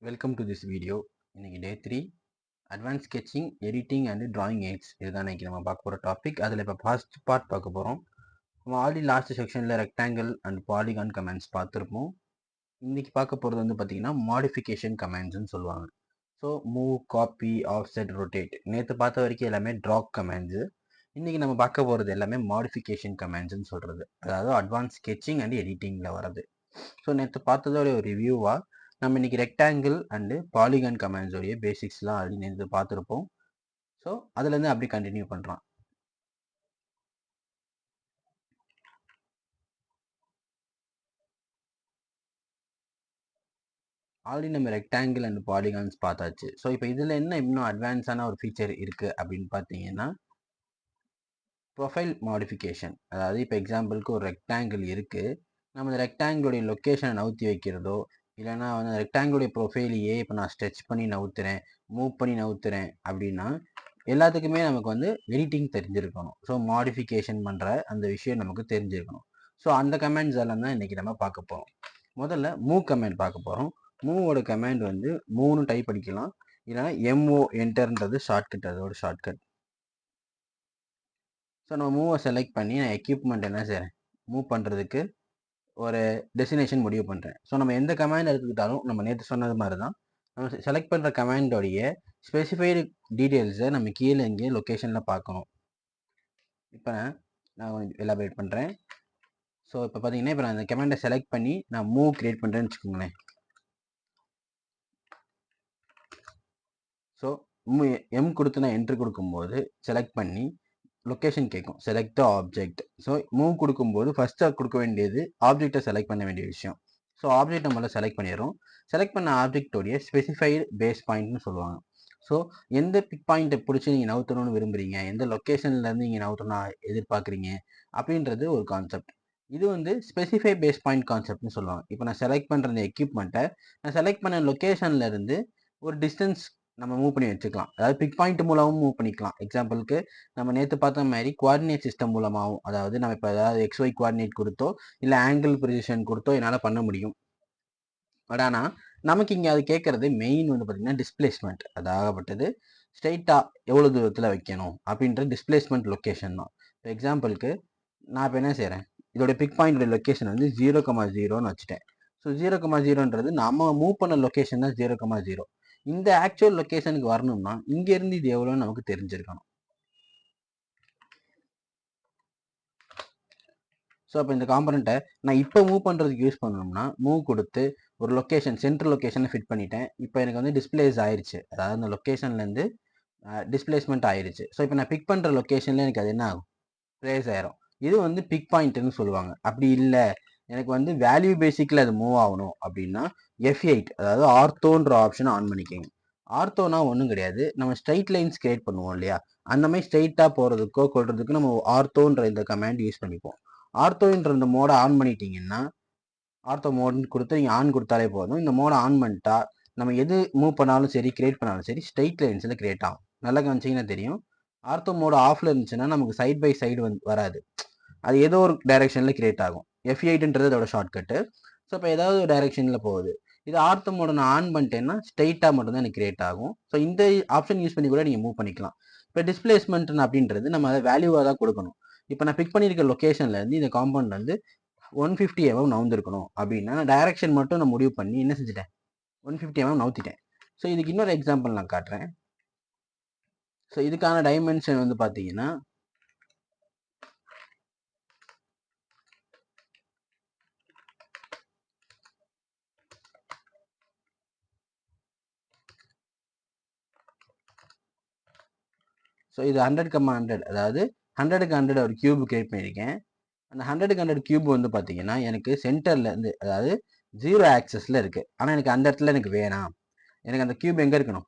Welcome to this video. இன்னைக்கு டே 3 advance sketching, editing and drawing AIDS. இதுதான் இன்னைக்கு நம்ம பார்க்க போகிற டாபிக். அதில் இப்போ ஃபர்ஸ்ட் பார்ட் பார்க்க போகிறோம். நம்ம ஆல்ரெடி லாஸ்ட் செக்ஷனில் ரெக்டாங்கிள் அண்ட் பாலிகான் கமெண்ட்ஸ் பார்த்துருப்போம். இன்னைக்கு பார்க்க போகிறது வந்து பார்த்தீங்கன்னா மாடிஃபிகேஷன் கமெண்ட்ஸ்னு சொல்லுவாங்க. So move, copy, offset, rotate. நேற்று பார்த்த வரைக்கும் எல்லாமே ட்ராப் கமெண்ட்ஸு. இன்னைக்கு நம்ம பார்க்க போகிறது எல்லாமே மாடிஃபிகேஷன் கமெண்ட்ஸ்னு சொல்கிறது, அதாவது அட்வான்ஸ் ஸ்கெட்சிங் அண்ட் எடிட்டிங்கில் வர்றது. ஸோ நேற்று பார்த்ததோட ஒரு ரிவ்யூவாக நம்ம இன்னைக்கு ரெக்டாங்கிள் அண்டு பாலிகான் கமெண்ட்ஸோடைய பேசிக்ஸ்லாம் ஆல்ரெடி நேற்று பார்த்துருப்போம். ஸோ அதுலேருந்து அப்படி கண்டினியூ பண்ணுறோம். ஆல்ரெடி நம்ம ரெக்டாங்கிள் அண்ட் பாலிகான்ஸ் பார்த்தாச்சு. ஸோ இப்போ இதில் என்ன இன்னும் அட்வான்ஸான ஒரு ஃபீச்சர் இருக்குது அப்படின்னு பார்த்தீங்கன்னா ப்ரொஃபைல் மாடிஃபிகேஷன். அதாவது இப்போ எக்ஸாம்பிளுக்கு ஒரு ரெக்டாங்கிள் இருக்குது, நம்ம அந்த ரெக்டாங்கிளுடைய லொக்கேஷனை நவுத்தி வைக்கிறதோ, இல்லைனா வந்து அந்த ரெக்டாங்கிளுடைய ப்ரொஃபைலையே இப்போ நான் ஸ்ட்ரெச் பண்ணி நவுத்துறேன், மூவ் பண்ணி நவுத்துறேன் அப்படின்னா எல்லாத்துக்குமே நமக்கு வந்து எடிட்டிங் தெரிஞ்சிருக்கணும். ஸோ மாடிஃபிகேஷன் பண்ணுற அந்த விஷயம் நமக்கு தெரிஞ்சிருக்கணும். ஸோ அந்த கமெண்ட்ஸ் எல்லாம் தான் இன்றைக்கி நம்ம பார்க்க போகிறோம். முதல்ல மூவ் கமெண்ட் பார்க்க போகிறோம். மூவோட கமெண்ட் வந்து 3 டைப் அடிக்கலாம், இல்லைனா எம்ஓ என்டர்ன்றது ஷார்ட்கட், அதோட ஷார்ட்கட். ஸோ நம்ம மூவை செலக்ட் பண்ணி நான் எக்யூப்மெண்ட் என்ன செய்கிறேன், மூவ் பண்ணுறதுக்கு ஒரு டெஸ்டினேஷன் முடிவு பண்ணுறேன். ஸோ நம்ம எந்த கமாண்ட் எடுத்துக்கிட்டாலும் நம்ம நேற்று சொன்னது மாதிரி தான் நம்ம செலக்ட் பண்ணுற கமாண்டோடைய ஸ்பெசிஃபைடு டீட்டெயில்ஸை நம்ம கீழே இங்கே லொக்கேஷனில் பார்க்கணும். இப்போ நான் கொஞ்சம் எலாபரேட் பண்ணுறேன். ஸோ இப்போ பார்த்தீங்கன்னா இப்போ நான் அந்த கமாண்டை செலக்ட் பண்ணி நான் மூவ் கிரியேட் பண்ணுறேன்னு வச்சுக்கோங்களேன். ஸோ எம் கொடுத்து நான் என்ட்ரு கொடுக்கும்போது செலக்ட் பண்ணி லொக்கேஷன் கேட்கும், select the object. So move கொடுக்கும்போது ஃபர்ஸ்ட்டாக கொடுக்க வேண்டியது ஆப்ஜெக்டை செலக்ட் பண்ண வேண்டிய விஷயம். ஸோ ஆப்ஜெக்ட் நம்மள செலக்ட் பண்ணிடுறோம். செலக்ட் பண்ண ஆப்ஜெக்டோடைய ஸ்பெசிஃபைடு பேஸ் பாயிண்ட்னு சொல்லுவாங்க. ஸோ எந்த பிக் பாயிண்ட்டை பிடிச்சி நீங்கள் நவுத்தணும்னு விரும்புகிறீங்க, எந்த லொக்கேஷன்லேருந்து நீங்கள் நவுத்தணும் எதிர்பார்க்குறீங்க அப்படின்றது ஒரு கான்செப்ட். இது வந்து ஸ்பெசிஃபை பேஸ் பாயிண்ட் கான்செப்ட்னு சொல்லுவாங்க. இப்போ நான் செலக்ட் பண்ணுற இந்த எக்யூப்மெண்ட்டை நான் செலக்ட் பண்ண லொக்கேஷன்லேருந்து ஒரு டிஸ்டன்ஸ் நம்ம மூவ் பண்ணி வச்சுக்கலாம். அதாவது பிக் பாயிண்ட் மூலமும் மூவ் பண்ணிக்கலாம். எக்ஸாம்பிளுக்கு நம்ம நேற்று பார்த்த மாதிரி குவாடினேட் சிஸ்டம் மூலமாகவும், அதாவது நம்ம இப்போ ஏதாவது எக்ஸ்ஒய் குவாடினேட் கொடுத்தோ இல்லை ஆங்கிள் பொசிஷன் கொடுத்தோ என்னால் பண்ண முடியும். பட் ஆனால் நமக்கு இங்கே அது கேட்கறது மெயின் வந்து பார்த்தீங்கன்னா டிஸ்பிளேஸ்மெண்ட். அதாகப்பட்டது ஸ்ட்ரைட்டாக எவ்வளோ தூரத்தில் வைக்கணும் அப்படின்ற டிஸ்பிளேஸ்மெண்ட் லொக்கேஷன் தான். இப்போ எக்ஸாம்பிளுக்கு நான் இப்போ என்ன செய்கிறேன், இதோட பிக் பாயிண்டோட லொக்கேஷன் வந்து 0,0ன்னு வச்சுட்டேன். ஸோ 0,0ன்றது நம்ம மூவ் பண்ண லொக்கேஷன் தான் 0,0. இந்த ஆக்சுவல் லொக்கேஷனுக்கு வரணும்னா இங்கேருந்து இது எவ்வளோன்னு நமக்கு தெரிஞ்சிருக்கணும். ஸோ அப்போ இந்த காம்பனண்ட்டை நான் இப்போ மூவ் பண்ணுறதுக்கு யூஸ் பண்ணணும்னா மூவ் கொடுத்து ஒரு லொக்கேஷன் சென்ட்ரல் லொக்கேஷனை ஃபிட் பண்ணிட்டேன். இப்போ எனக்கு வந்து டிஸ்பிளேஸ் ஆயிடுச்சு, அதாவது அந்த லொக்கேஷன்லேருந்து டிஸ்பிளேஸ்மெண்ட் ஆயிடுச்சு. ஸோ இப்போ நான் பிக் பண்ணுற லொக்கேஷனில் எனக்கு அது என்ன ஆகும், பிளேஸ் ஆயிரும். இது வந்து பிக் பாயிண்ட்னு சொல்லுவாங்க. அப்படி இல்லை எனக்கு வந்து வேல்யூ பேசிக்கில் அது மூவ் ஆகணும் அப்படின்னா F8, அதாவது ஆர்த்தோன்ற ஆப்ஷனை ஆன் பண்ணிக்கோங்க. ஆர்த்தோனா ஒன்றும் கிடையாது, நம்ம ஸ்ட்ரைட் லைன்ஸ் கிரியேட் பண்ணுவோம் இல்லையா, அந்த மாதிரி ஸ்ட்ரைட்டாக போகிறதுக்கோ கொள்றதுக்கு நம்ம ஆர்த்தோன்ற இந்த கமாண்ட் யூஸ் பண்ணிப்போம். ஆர்த்தோன்ற இந்த மோடை ஆன் பண்ணிட்டீங்கன்னா, ஆர்த்தோ மோட்னு கொடுத்து நீங்கள் ஆன் கொடுத்தாலே போதும். இந்த மோடை ஆன் பண்ணிட்டா நம்ம எது மூவ் பண்ணாலும் சரி, கிரியேட் பண்ணாலும் சரி, ஸ்ட்ரைட் லைன்ஸில் கிரியேட் ஆகும். நல்லா கவனிச்சிங்கன்னா தெரியும். ஆர்த்தோ மோடு ஆஃபில் இருந்துச்சுன்னா நமக்கு சைட் பை சைடு வராது, அது ஏதோ ஒரு டைரெக்ஷனில் கிரியேட் ஆகும். F8ன்றது அதோட ஷார்ட்கட்டு. ஸோ இப்போ ஏதாவது ஒரு டைரெக்ஷனில் போகுது. இது ஆர்த்தோ மோடை நான் ஆன் பண்ணிட்டேன்னா ஸ்ட்ரைட்டாக மட்டும்தான் எனக்கு கிரியேட் ஆகும். ஸோ இந்த ஆப்ஷன் யூஸ் பண்ணி கூட நீங்கள் மூவ் பண்ணிக்கலாம். இப்போ டிஸ்பிளேஸ்மெண்ட் அப்படின்றது நம்ம அதை வேல்யூவாக தான் கொடுக்கணும். இப்போ நான் பிக் பண்ணியிருக்க லொக்கேஷன்லேருந்து இந்த காம்பவுண்ட் வந்து 150 mm நவுந்திருக்கணும் அப்படின்னா நான் டைரக்ஷன் மட்டும் நான் முடிவு பண்ணி என்ன செஞ்சுட்டேன், 150 mm நவுத்திட்டேன். ஸோ இதுக்கு இன்னொரு எக்ஸாம்பிள் நான் காட்டுறேன். ஸோ இதுக்கான டைமென்ஷன் வந்து பார்த்தீங்கன்னா ஸோ இது 100,100, அதாவது 100க்கு 100 ஒரு கியூப் கிரியேட் பண்ணியிருக்கேன். அந்த 100க்கு 100 கியூப் வந்து பார்த்தீங்கன்னா எனக்கு சென்டரில் இருந்து, அதாவது 0 ஆக்சஸில் இருக்குது. ஆனால் எனக்கு அந்த இடத்துல எனக்கு வேணாம், எனக்கு அந்த கியூப் எங்கே இருக்கணும்,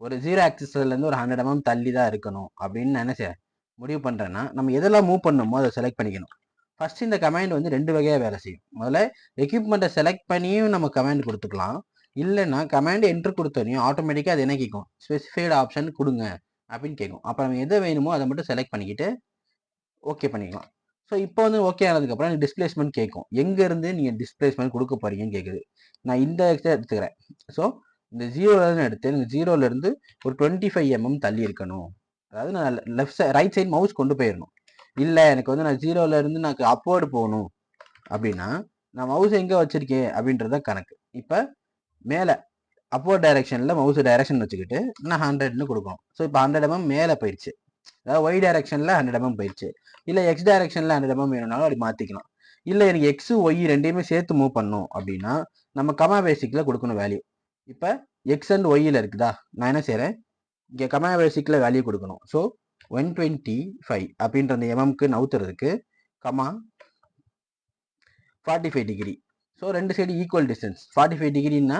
ஒரு 0 ஆக்சஸ்லேருந்து ஒரு 100 mm தள்ளி தான் இருக்கணும் அப்படின்னு நான் என்ன செய்யறேன், முடிவு பண்ணுறேன்னா நம்ம எதெல்லாம் மூவ் பண்ணணுமோ அதை செலக்ட் பண்ணிக்கணும். ஃபர்ஸ்ட் இந்த கமாண்ட் வந்து 2 வகையாக வேலை செய்யும். முதல்ல எக்யூப்மெண்ட்டை செலக்ட் பண்ணியும் நம்ம கமாண்ட் கொடுத்துக்கலாம், இல்லைன்னா கமாண்ட் என்ட்ரு கொடுத்தோனையும் ஆட்டோமேட்டிக்காக அது என்ன கேட்கும், ஸ்பெசிஃபைடு ஆப்ஷன் கொடுங்க அப்படின்னு கேட்கும். அப்போ நம்ம எதை வேணுமோ அதை மட்டும் செலக்ட் பண்ணிக்கிட்டு ஓகே பண்ணிக்கலாம். ஸோ இப்போ வந்து ஓகே ஆனதுக்கப்புறம் எனக்கு டிஸ்பிளேஸ்மெண்ட் கேட்கும், எங்கேருந்து நீங்கள் டிஸ்பிளேஸ்மெண்ட் கொடுக்க போறீங்கன்னு கேட்குது. நான் இந்த எடுத்துக்கிறேன். ஸோ இந்த 0லேருந்து எடுத்து எனக்கு 0லேருந்து ஒரு 25 mm தள்ளி இருக்கணும். அதாவது நான் ரைட் சைடு மவுஸ் கொண்டு போயிடணும். இல்லை எனக்கு வந்து நான் 0லேருந்து எனக்கு அப்வர்டு போகணும் அப்படின்னா நான் மவுஸ் எங்கே வச்சிருக்கேன் அப்படின்றத கணக்கு. இப்போ மேலே அப்வர்ட் டைரக்ஷனில் மவுஸ் டைரக்ஷன் வச்சுக்கிட்டு நான் 100ன்னு கொடுக்கணும். ஸோ இப்போ 100 mm மேலே போயிடுச்சு. அதாவது ஒய் டைரக்ஷனில் 100 mm போயிடுச்சு. இல்லை எக்ஸ் டைரக்ஷனில் 100 mm வேணும்னாலும் அப்படி மாற்றிக்கலாம். இல்லை எனக்கு எக்ஸு ஒய் ரெண்டையுமே சேர்த்து மூவ் பண்ணணும் அப்படின்னா நம்ம கமா பேசிக்கில் கொடுக்கணும் வேல்யூ. இப்போ எக்ஸ் அண்ட் ஒய்யில் இருக்குதா, நான் என்ன செய்கிறேன், இங்கே கமா பேசிக்கில் வேல்யூ கொடுக்கணும். ஸோ 125 அப்படின்ற அந்த எம்எம்க்கு நவுத்துறதுக்கு கமா 45 டிகிரி. ஸோ ரெண்டு சைடு ஈக்குவல் டிஸ்டன்ஸ். 45 டிகிரின்னா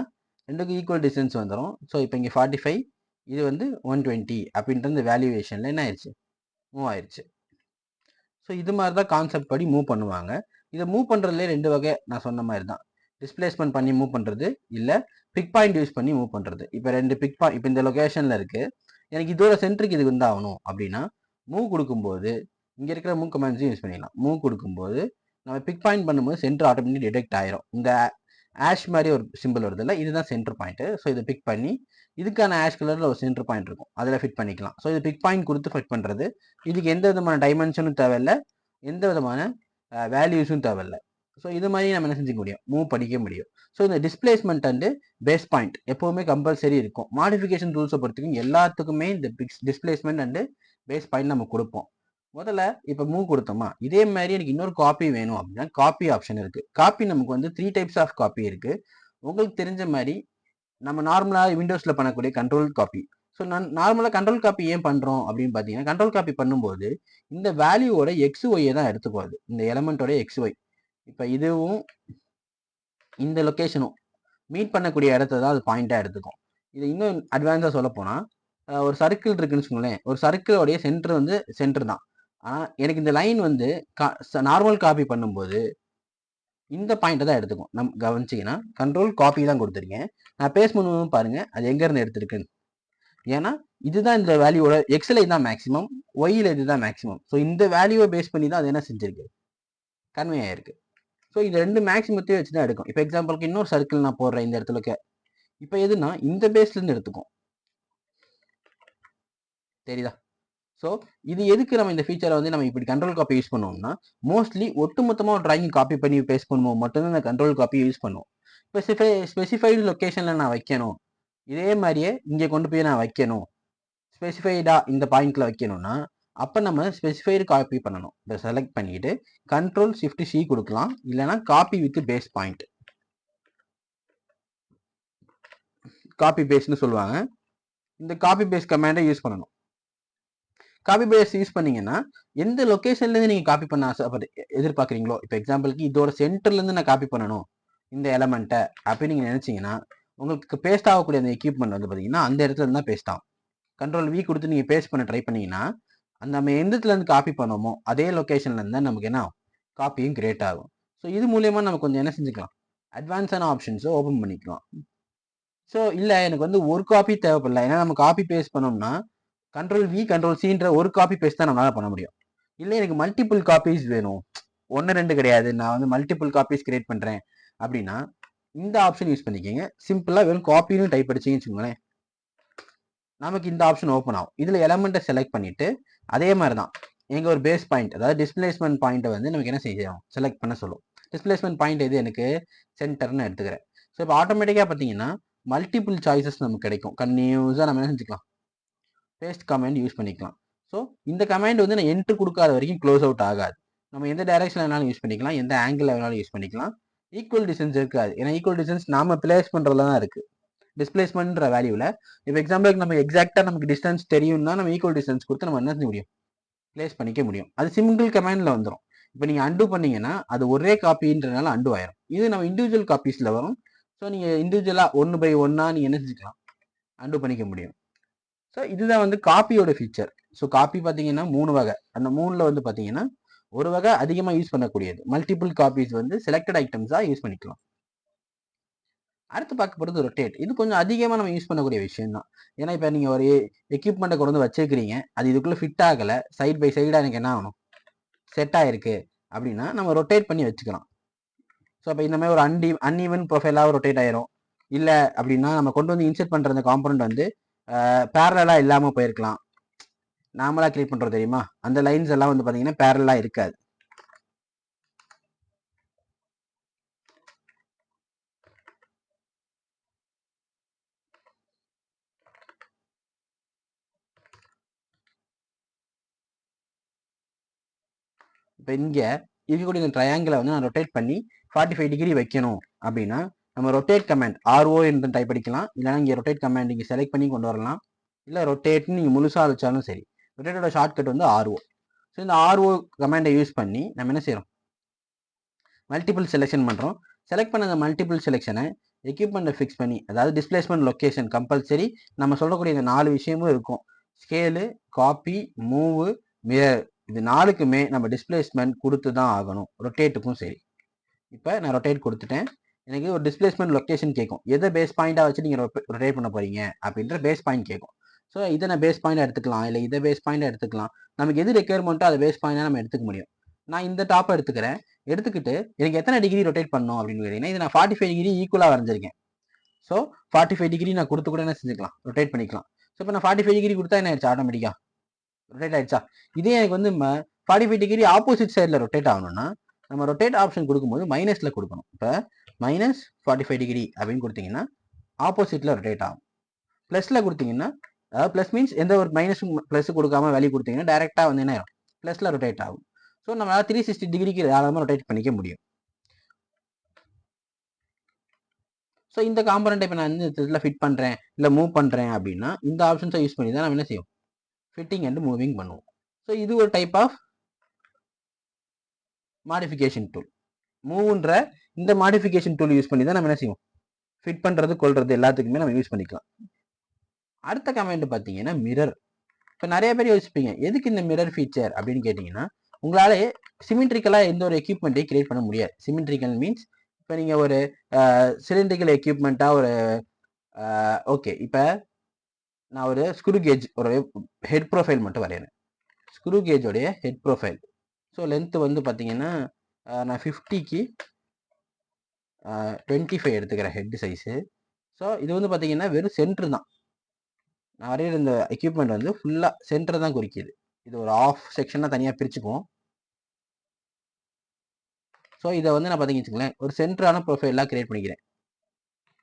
ரெண்டுக்கும் ஈக்குவல் டிஸ்டன்ஸ் வந்துடும். ஸோ இப்போ இங்கே 45, இது வந்து 120 அப்படின்ற இந்த வேல்யூவேஷனில் என்ன ஆயிடுச்சு, மூவ் ஆயிடுச்சு. ஸோ இது மாதிரி தான் கான்செப்ட் படி மூவ் பண்ணுவாங்க. இதை மூவ் பண்ணுறதுலே ரெண்டு வகை நான் சொன்ன மாதிரி தான். டிஸ்பிளேஸ்மெண்ட் பண்ணி மூவ் பண்ணுறது, இல்லை பிக் பாயிண்ட் யூஸ் பண்ணி மூவ் பண்ணுறது. இப்போ ரெண்டு பிக் பாயிண்ட் இப்போ இந்த லொக்கேஷனில் இருக்குது, எனக்கு இதோட சென்டருக்கு இது வந்து ஆகணும் அப்படின்னா மூவ் கொடுக்கும்போது இங்கே இருக்கிற மூவ் கமாண்ட்ஸையும் யூஸ் பண்ணிடலாம். மூவ் கொடுக்கும்போது நம்ம பிக் பாயிண்ட் பண்ணும்போது சென்டர் ஆட்டோமேட்டிக் டிடெக்ட் ஆயிரும். இந்த ஆஷ் மாதிரி ஒரு சிம்பிள் வருது இல்லை, இதுதான் சென்டர் பாயிண்ட்டு. ஸோ இதை பிக் பண்ணி இதுக்கான ஆஷ் கலரில் ஒரு சென்டர் பாயிண்ட் இருக்கும், அதில் ஃபிட் பண்ணிக்கலாம். ஸோ இது பிக் பாயிண்ட் கொடுத்து ஃபிட் பண்ணுறது. இதுக்கு எந்த விதமான டைமென்ஷனும் தேவையில்லை, எந்த விதமான வேல்யூஸும் தேவையில்லை. ஸோ இது மாதிரி நம்ம என்ன செஞ்சுக்க முடியும், மூவ் பண்ணிக்க முடியும். ஸோ இந்த டிஸ்பிளேஸ்மெண்ட் அண்டு பேஸ் பாயிண்ட் எப்போவுமே கம்பல்சரி இருக்கும். மாடிஃபிகேஷன் ரூல்ஸை பொறுத்துக்கும் எல்லாத்துக்குமே இந்த டிஸ்பிளேஸ்மெண்ட் அண்டு பேஸ் பாயிண்ட் நம்ம கொடுப்போம். முதல்ல இப்போ மூவ் கொடுத்தோமா, இதே மாதிரி எனக்கு இன்னொரு காப்பி வேணும் அப்படின்னா காப்பி ஆப்ஷன் இருக்குது. காப்பி நமக்கு வந்து 3 டைப்ஸ் ஆஃப் காப்பி இருக்குது. உங்களுக்கு தெரிஞ்ச மாதிரி நம்ம நார்மலாக விண்டோஸில் பண்ணக்கூடிய கண்ட்ரோல் காப்பி. ஸோ நான் நார்மலாக கண்ட்ரோல் காப்பி ஏன் பண்ணுறோம் அப்படின்னு பார்த்தீங்கன்னா, கண்ட்ரோல் காப்பி பண்ணும்போது இந்த வேல்யூவோட எக்ஸ் ஒய்யை தான் எடுத்துக்குவாது, இந்த எலமெண்ட்டோட எக்ஸ் ஒய். இப்போ இதுவும் இந்த லொக்கேஷனும் மீட் பண்ணக்கூடிய இடத்த தான் அது பாயிண்டாக எடுத்துக்கும். இது இன்னும் அட்வான்ஸாக சொல்ல போனால், ஒரு சர்க்கிள் இருக்குன்னு வச்சுக்கோங்களேன், ஒரு சர்க்கிளோடைய சென்டர் வந்து சென்டர் தான். ஆனால் எனக்கு இந்த லைன் வந்து நார்மல் காப்பி பண்ணும்போது இந்த பாயிண்ட்டை தான் எடுத்துக்கும். நம்ம கவனிச்சிங்கன்னா கண்ட்ரோல் காப்பி தான் கொடுத்துருக்கேன். நான் பேஸ்ட் பண்ணுவோம் பாருங்க, அது எங்கேருந்து எடுத்துருக்குன்னு. ஏன்னா இதுதான் இந்த வேல்யூவோட எக்ஸில் இதுதான் மேக்ஸிமம், ஒய்யில் இதுதான் மேக்ஸிமம். ஸோ இந்த வேல்யூவை பேஸ் பண்ணி தான் அது என்ன செஞ்சிருக்கு, கன்வே ஆயிருக்கு. ஸோ இது ரெண்டு மேக்ஸிமத்தையும் வச்சு தான் எடுக்கும். இப்போ எக்ஸாம்பிளுக்கு இன்னொரு சர்க்கிள் நான் போடுறேன் இந்த இடத்துல. இப்போ எதுனா இந்த பேஸ்லேருந்து எடுத்துக்கும், தெரியுதா? ஸோ இது எதுக்கு நம்ம இந்த ஃபீச்சரை வந்து நம்ம இப்படி கண்ட்ரோல் காப்பி யூஸ் பண்ணுவோம்னா, மோஸ்ட்லி ஒட்டுமொத்தமாக ஒரு டிராயிங் காப்பி பண்ணி பேஸ்ட் பண்ணுவோம் மட்டும்தான் இந்த கண்ட்ரோல் காப்பி யூஸ் பண்ணுவோம். ஸ்பெசிஃபைடு லொக்கேஷனில் நான் வைக்கணும், இதே மாதிரியே இங்கே கொண்டு போய் நான் வைக்கணும், ஸ்பெசிஃபைடாக இந்த பாயிண்ட்ல வைக்கணும்னா அப்போ நம்ம ஸ்பெசிஃபைடு காப்பி பண்ணணும். இதை செலக்ட் பண்ணிட்டு கண்ட்ரோல் ஷிஃப்ட் சி கொடுக்கலாம், இல்லைனா copy with base point, copy பேஸ்ட்னு சொல்லுவாங்க. இந்த காப்பி பேஸ்ட் கமாண்டை யூஸ் பண்ணணும். காப்பி பேஸ்ட் யூஸ் பண்ணீங்கன்னா எந்த லொக்கேஷன்லேருந்து நீங்கள் காப்பி பண்ண எதிர்பார்க்குறீங்களோ, இப்போ எக்ஸாம்பிளுக்கு இதோட சென்டர்லேருந்து நான் காப்பி பண்ணணும் இந்த எலமெண்ட்டை அப்படின்னு நீங்கள் நினச்சிங்கன்னா, உங்களுக்கு பேஸ்ட் ஆகக்கூடிய அந்த எக்யூப்மெண்ட் வந்து பார்த்தீங்கன்னா அந்த இடத்துல இருந்தால் பேஸ்ட் ஆகும். கண்ட்ரோல் வி கொடுத்து நீங்கள் பேஸ்ட் பண்ண ட்ரை பண்ணீங்கன்னா அந்த நம்ம எந்த இடத்துலேருந்து காப்பி பண்ணோமோ அதே லொக்கேஷன்லேருந்து தான் நமக்கு என்ன ஆகும், காப்பியும் கிரியேட் ஆகும். ஸோ இது மூலயமா நம்ம கொஞ்சம் என்ன செஞ்சுக்கலாம், அட்வான்ஸான ஆப்ஷன்ஸை ஓப்பன் பண்ணிக்கலாம். ஸோ இல்லை எனக்கு வந்து ஒரு காப்பி தேவைப்படல, ஏன்னா நம்ம காப்பி பேஸ்ட் பண்ணோம்னா கண்ட்ரோல் வி கண்ட்ரோல் சின்ற ஒரு காப்பி பேஸ்ட் தான் நம்மளால பண்ண முடியும். இல்லை எனக்கு மல்டிபிள் காப்பீஸ் வேணும், 1-2 கிடையாது, நான் வந்து மல்டிபிள் காப்பீஸ் கிரியேட் பண்ணுறேன் அப்படின்னா இந்த ஆப்ஷன் யூஸ் பண்ணிக்கோங்க. சிம்பிளாக வெறும் காப்பின்னு டைப் அடிச்சிங்கன்னு வச்சுக்கோங்களேன், நமக்கு இந்த ஆப்ஷன் ஓப்பன் ஆகும். இதில் எலமெண்ட்டை செலக்ட் பண்ணிவிட்டு அதே மாதிரி தான் எங்கள் ஒரு பேஸ் பாயிண்ட், அதாவது டிஸ்பிளேஸ்மெண்ட் பாயிண்ட்டை வந்து நமக்கு என்ன செய்யணும், செலக்ட் பண்ண சொல்லும். டிஸ்பிளேஸ்மெண்ட் பாயிண்ட் எது, எனக்கு சென்டர்னு எடுத்துக்கிறேன். ஸோ இப்போ ஆட்டோமேட்டிக்காக பார்த்தீங்கன்னா மல்டிபிள் சாய்ஸஸ் நமக்கு கிடைக்கும். கன்டினியூஸாக நம்ம என்ன செஞ்சுக்கலாம், பேஸ்ட் கமாண்ட் யூஸ் பண்ணிக்கலாம். ஸோ இந்த கமாண்ட் வந்து நான் என்ட்ரு கொடுக்காத வரைக்கும் க்ளோஸ் அவுட் ஆகாது. நம்ம எந்த டைரக்ஷனில் வேணாலும் யூஸ் பண்ணிக்கலாம், எந்த ஆங்கிள் வேணாலும் யூஸ் பண்ணிக்கலாம். ஈக்குவல் டிஸ்டன்ஸ் இருக்காது, ஏன்னா ஈக்குவல் டிஸ்டன்ஸ் நாம பிளேஸ் பண்ணுறதுல தான் இருக்குது. டிஸ்பிளேஸ்மெண்ட்ன்ற வேல்யூவில் இப்போ எக்ஸாம்பிளுக்கு நம்ம எக்ஸாக்டாக நமக்கு டிஸ்டன்ஸ் தெரியும்னா நம்ம ஈக்குவல் டிஸ்டன்ஸ் கொடுத்து நம்ம என்ன செய்ய முடியும், பிளேஸ் பண்ணிக்க முடியும். அது சிங்கிள் கமாண்டில் வந்துடும். இப்போ நீங்கள் அண்டு பண்ணீங்கன்னா அது ஒரே காப்பின்றனால அண்டு ஆயிரும். இது நம்ம இண்டிவிஜுவல் காப்பீஸில் வரும். ஸோ நீங்கள் இண்டிவிஜுவலாக 1/1 நீங்கள் என்ன செஞ்சுக்கலாம், அண்டு பண்ணிக்க முடியும். ஸோ இதுதான் வந்து காப்பியோட ஃபீச்சர். ஸோ காப்பி பார்த்தீங்கன்னா 3 வகை. அந்த 3ல் வந்து பார்த்தீங்கன்னா ஒரு வகை அதிகமாக யூஸ் பண்ணக்கூடியது, மல்டிபிள் காப்பீஸ் வந்து செலக்டட் ஐட்டம்ஸாக யூஸ் பண்ணிக்கலாம். அடுத்து பார்க்க போகிறது ரொட்டேட். இது கொஞ்சம் அதிகமாக நம்ம யூஸ் பண்ணக்கூடிய விஷயம் தான். ஏன்னா இப்போ நீங்கள் ஒரு எக்யூப்மெண்ட்டை கொண்டு வந்து வச்சுருக்கிறீங்க, அது இதுக்குள்ளே ஃபிட் ஆகலை, சைட் பை சைடாக எனக்கு என்ன ஆகணும், செட் ஆகிருக்கு அப்படின்னா நம்ம ரொட்டேட் பண்ணி வச்சுக்கலாம். ஸோ அப்போ இந்த மாதிரி ஒரு அன்ஈவன் ப்ரொஃபைலாக ரொட்டேட் ஆயிரும், இல்லை அப்படின்னா நம்ம கொண்டு வந்து இன்செர்ட் பண்ணுற அந்த காம்பனண்ட் வந்து பேரலாக இல்லாமல் போயிருக்கலாம். நார்மலாக கிரியேட் பண்ணுறோம் தெரியுமா, அந்த லைன்ஸ் எல்லாம் வந்து பார்த்தீங்கன்னா பேரலாக இருக்காது. இப்போ இங்கே இருக்கக்கூடிய இந்த ட்ரையாங்கிளை வந்து நான் ரொட்டேட் பண்ணி 45 டிகிரி வைக்கணும் அப்படின்னா நம்ம ரொட்டேட் கமாண்ட் RO என்று டைப் அடிக்கலாம். இல்லைனா இங்கே ரொட்டேட் கமாண்ட் இங்கே செலக்ட் பண்ணி கொண்டு வரலாம். இல்லை ரொட்டேட்னு நீங்கள் முழுசாக வச்சாலும் சரி. ரொட்டேட்டோட ஷார்ட்கட் வந்து RO. ஸோ இந்த RO கமாண்டை யூஸ் பண்ணி நம்ம என்ன செய்கிறோம், மல்டிபிள் செலெக்ஷன் பண்ணுறோம். செலக்ட் பண்ண அந்த மல்டிபிள் செலெக்ஷனை எக்யூப்மெண்ட்டை ஃபிக்ஸ் பண்ணி, அதாவது டிஸ்பிளேஸ்மெண்ட் லொக்கேஷன் கம்பல்சரி நம்ம சொல்லக்கூடிய இந்த 4 விஷயமும் இருக்கும். ஸ்கேலு, காப்பி, மூவு, மிரர், இது 4க்குமே நம்ம டிஸ்பிளேஸ்மெண்ட் கொடுத்து தான் ஆகணும். ரொட்டேட்டுக்கும் சரி. இப்போ நான் ரொட்டேட் கொடுத்துட்டேன். எனக்கு ஒரு டிஸ்பிளேஸ்மெண்ட் லொக்கேஷன் கேட்கும். எதை பேஸ் பாயிண்டாக வச்சு நீங்கள் ரொட்டேட் பண்ண போறீங்க அப்படின்ற பேஸ் பாயிண்ட் கேட்கும். ஸோ இதை நான் பேஸ் பாயிண்டாக எடுத்துக்கலாம், இல்லை இதை பேஸ் பாயிண்டாக எடுத்துக்கலாம். நமக்கு எது ரெக்யர்மெண்ட்டோ அதை பேஸ் பாயிண்டாக நம்ம எடுத்துக்க முடியும். நான் இந்த டாப்பை எடுத்துக்கிறேன். எடுத்துக்கிட்டு எனக்கு எத்தனை டிகிரி ரொட்டேட் பண்ணணும் அப்படின்னு கேட்டீங்கன்னா, இது நான் 45 டிகிரி ஈக்குவலாக வரைஞ்சிருக்கேன். ஸோ 45 டிகிரி நான் கொடுத்து கூட என்ன செஞ்சுக்கலாம், ரொட்டேட் பண்ணிக்கலாம். ஸோ இப்போ நான் 45 டிகிரி கொடுத்தா என்ன ஆயிடுச்சு, ஆட்டோமேட்டிக்காக ரொட்டேட் ஆயிடுச்சா. இதே எனக்கு வந்து 45 டிகிரி ஆப்போசிட் சைடில் ரொட்டேட் ஆகணும்னா நம்ம ரொட்டேட் ஆப்ஷன் கொடுக்கும்போது மைனஸில் கொடுக்கணும். இப்போ -45 டிகிரி அப்படின்னு கொடுத்தீங்கன்னா ஆப்போசிட்டில் ரொட்டேட் ஆகும். ப்ளஸில் கொடுத்தீங்கன்னா, அதாவது ப்ளஸ் மீன்ஸ் எந்த ஒரு மைனஸும் ப்ளஸ் கொடுக்காம வேல்யூ கொடுத்தீங்கன்னா டேரெக்டாக வந்து என்ன ஆகும், ப்ளஸில் ரொட்டேட் ஆகும். ஸோ நம்மளால் 360 டிகிரிக்கு தாராளமாக ரொட்டேட் பண்ணிக்க முடியும். ஸோ இந்த காம்பனண்ட்டை இப்போ நான் இந்த இதில் ஃபிட் பண்ணுறேன், இல்லை மூவ் பண்ணுறேன் அப்படின்னா இந்த ஆப்ஷன்ஸை யூஸ் பண்ணி தான் நம்ம என்ன செய்வோம், ஃபிட்டிங் அண்ட் மூவிங் பண்ணுவோம். ஸோ இது ஒரு டைப் ஆஃப் மாடிஃபிகேஷன் டூல். மூவ்ன்ற இந்த மாடிஃபிகேஷன் டூல் யூஸ் பண்ணி தான் நம்ம என்ன செய்வோம், ஃபிட் பண்ணுறது கொள்றது எல்லாத்துக்குமே நம்ம யூஸ் பண்ணிக்கலாம். அடுத்த கமெண்ட் பார்த்தீங்கன்னா மிரர். இப்போ நிறைய பேர் யோசிப்பீங்க எதுக்கு இந்த மிரர் ஃபீச்சர் அப்படின்னு கேட்டிங்கன்னா, உங்களால் சிமெட்ரிக்கலாக எந்த ஒரு எக்யூப்மெண்ட்டையும் கிரியேட் பண்ண முடியாது. சிமெட்ரிக்கல் மீன்ஸ் இப்போ நீங்கள் ஒரு சிலிண்ட்ரிக்கல் எக்யூப்மெண்ட்டாக ஒரு ஓகே, இப்போ நான் ஒரு ஸ்க்ரூ கேஜ் ஒரு ஹெட் ப்ரொஃபைல் மட்டும் வரைகிறேன். ஸ்க்ரூ கேஜோடைய ஹெட் ப்ரொஃபைல். ஸோ லென்த்து வந்து பார்த்தீங்கன்னா நான் 50க்கு 25 எடுத்துக்கிறேன் ஹெட் சைஸு. ஸோ இது வந்து பார்த்தீங்கன்னா வெறும் சென்ட்ரு தான். நான் வரைகிற இந்த எக்யூப்மெண்ட் வந்து ஃபுல்லாக சென்டர் தான் குறிக்குது. இது ஒரு ஆஃப் செக்ஷனாக தனியாக பிரிச்சுக்குவோம். ஸோ இதை வந்து நான் பார்த்தீங்கன்னு வச்சுங்களேன் ஒரு சென்டரான ப்ரொஃபைலாக கிரியேட் பண்ணிக்கிறேன்.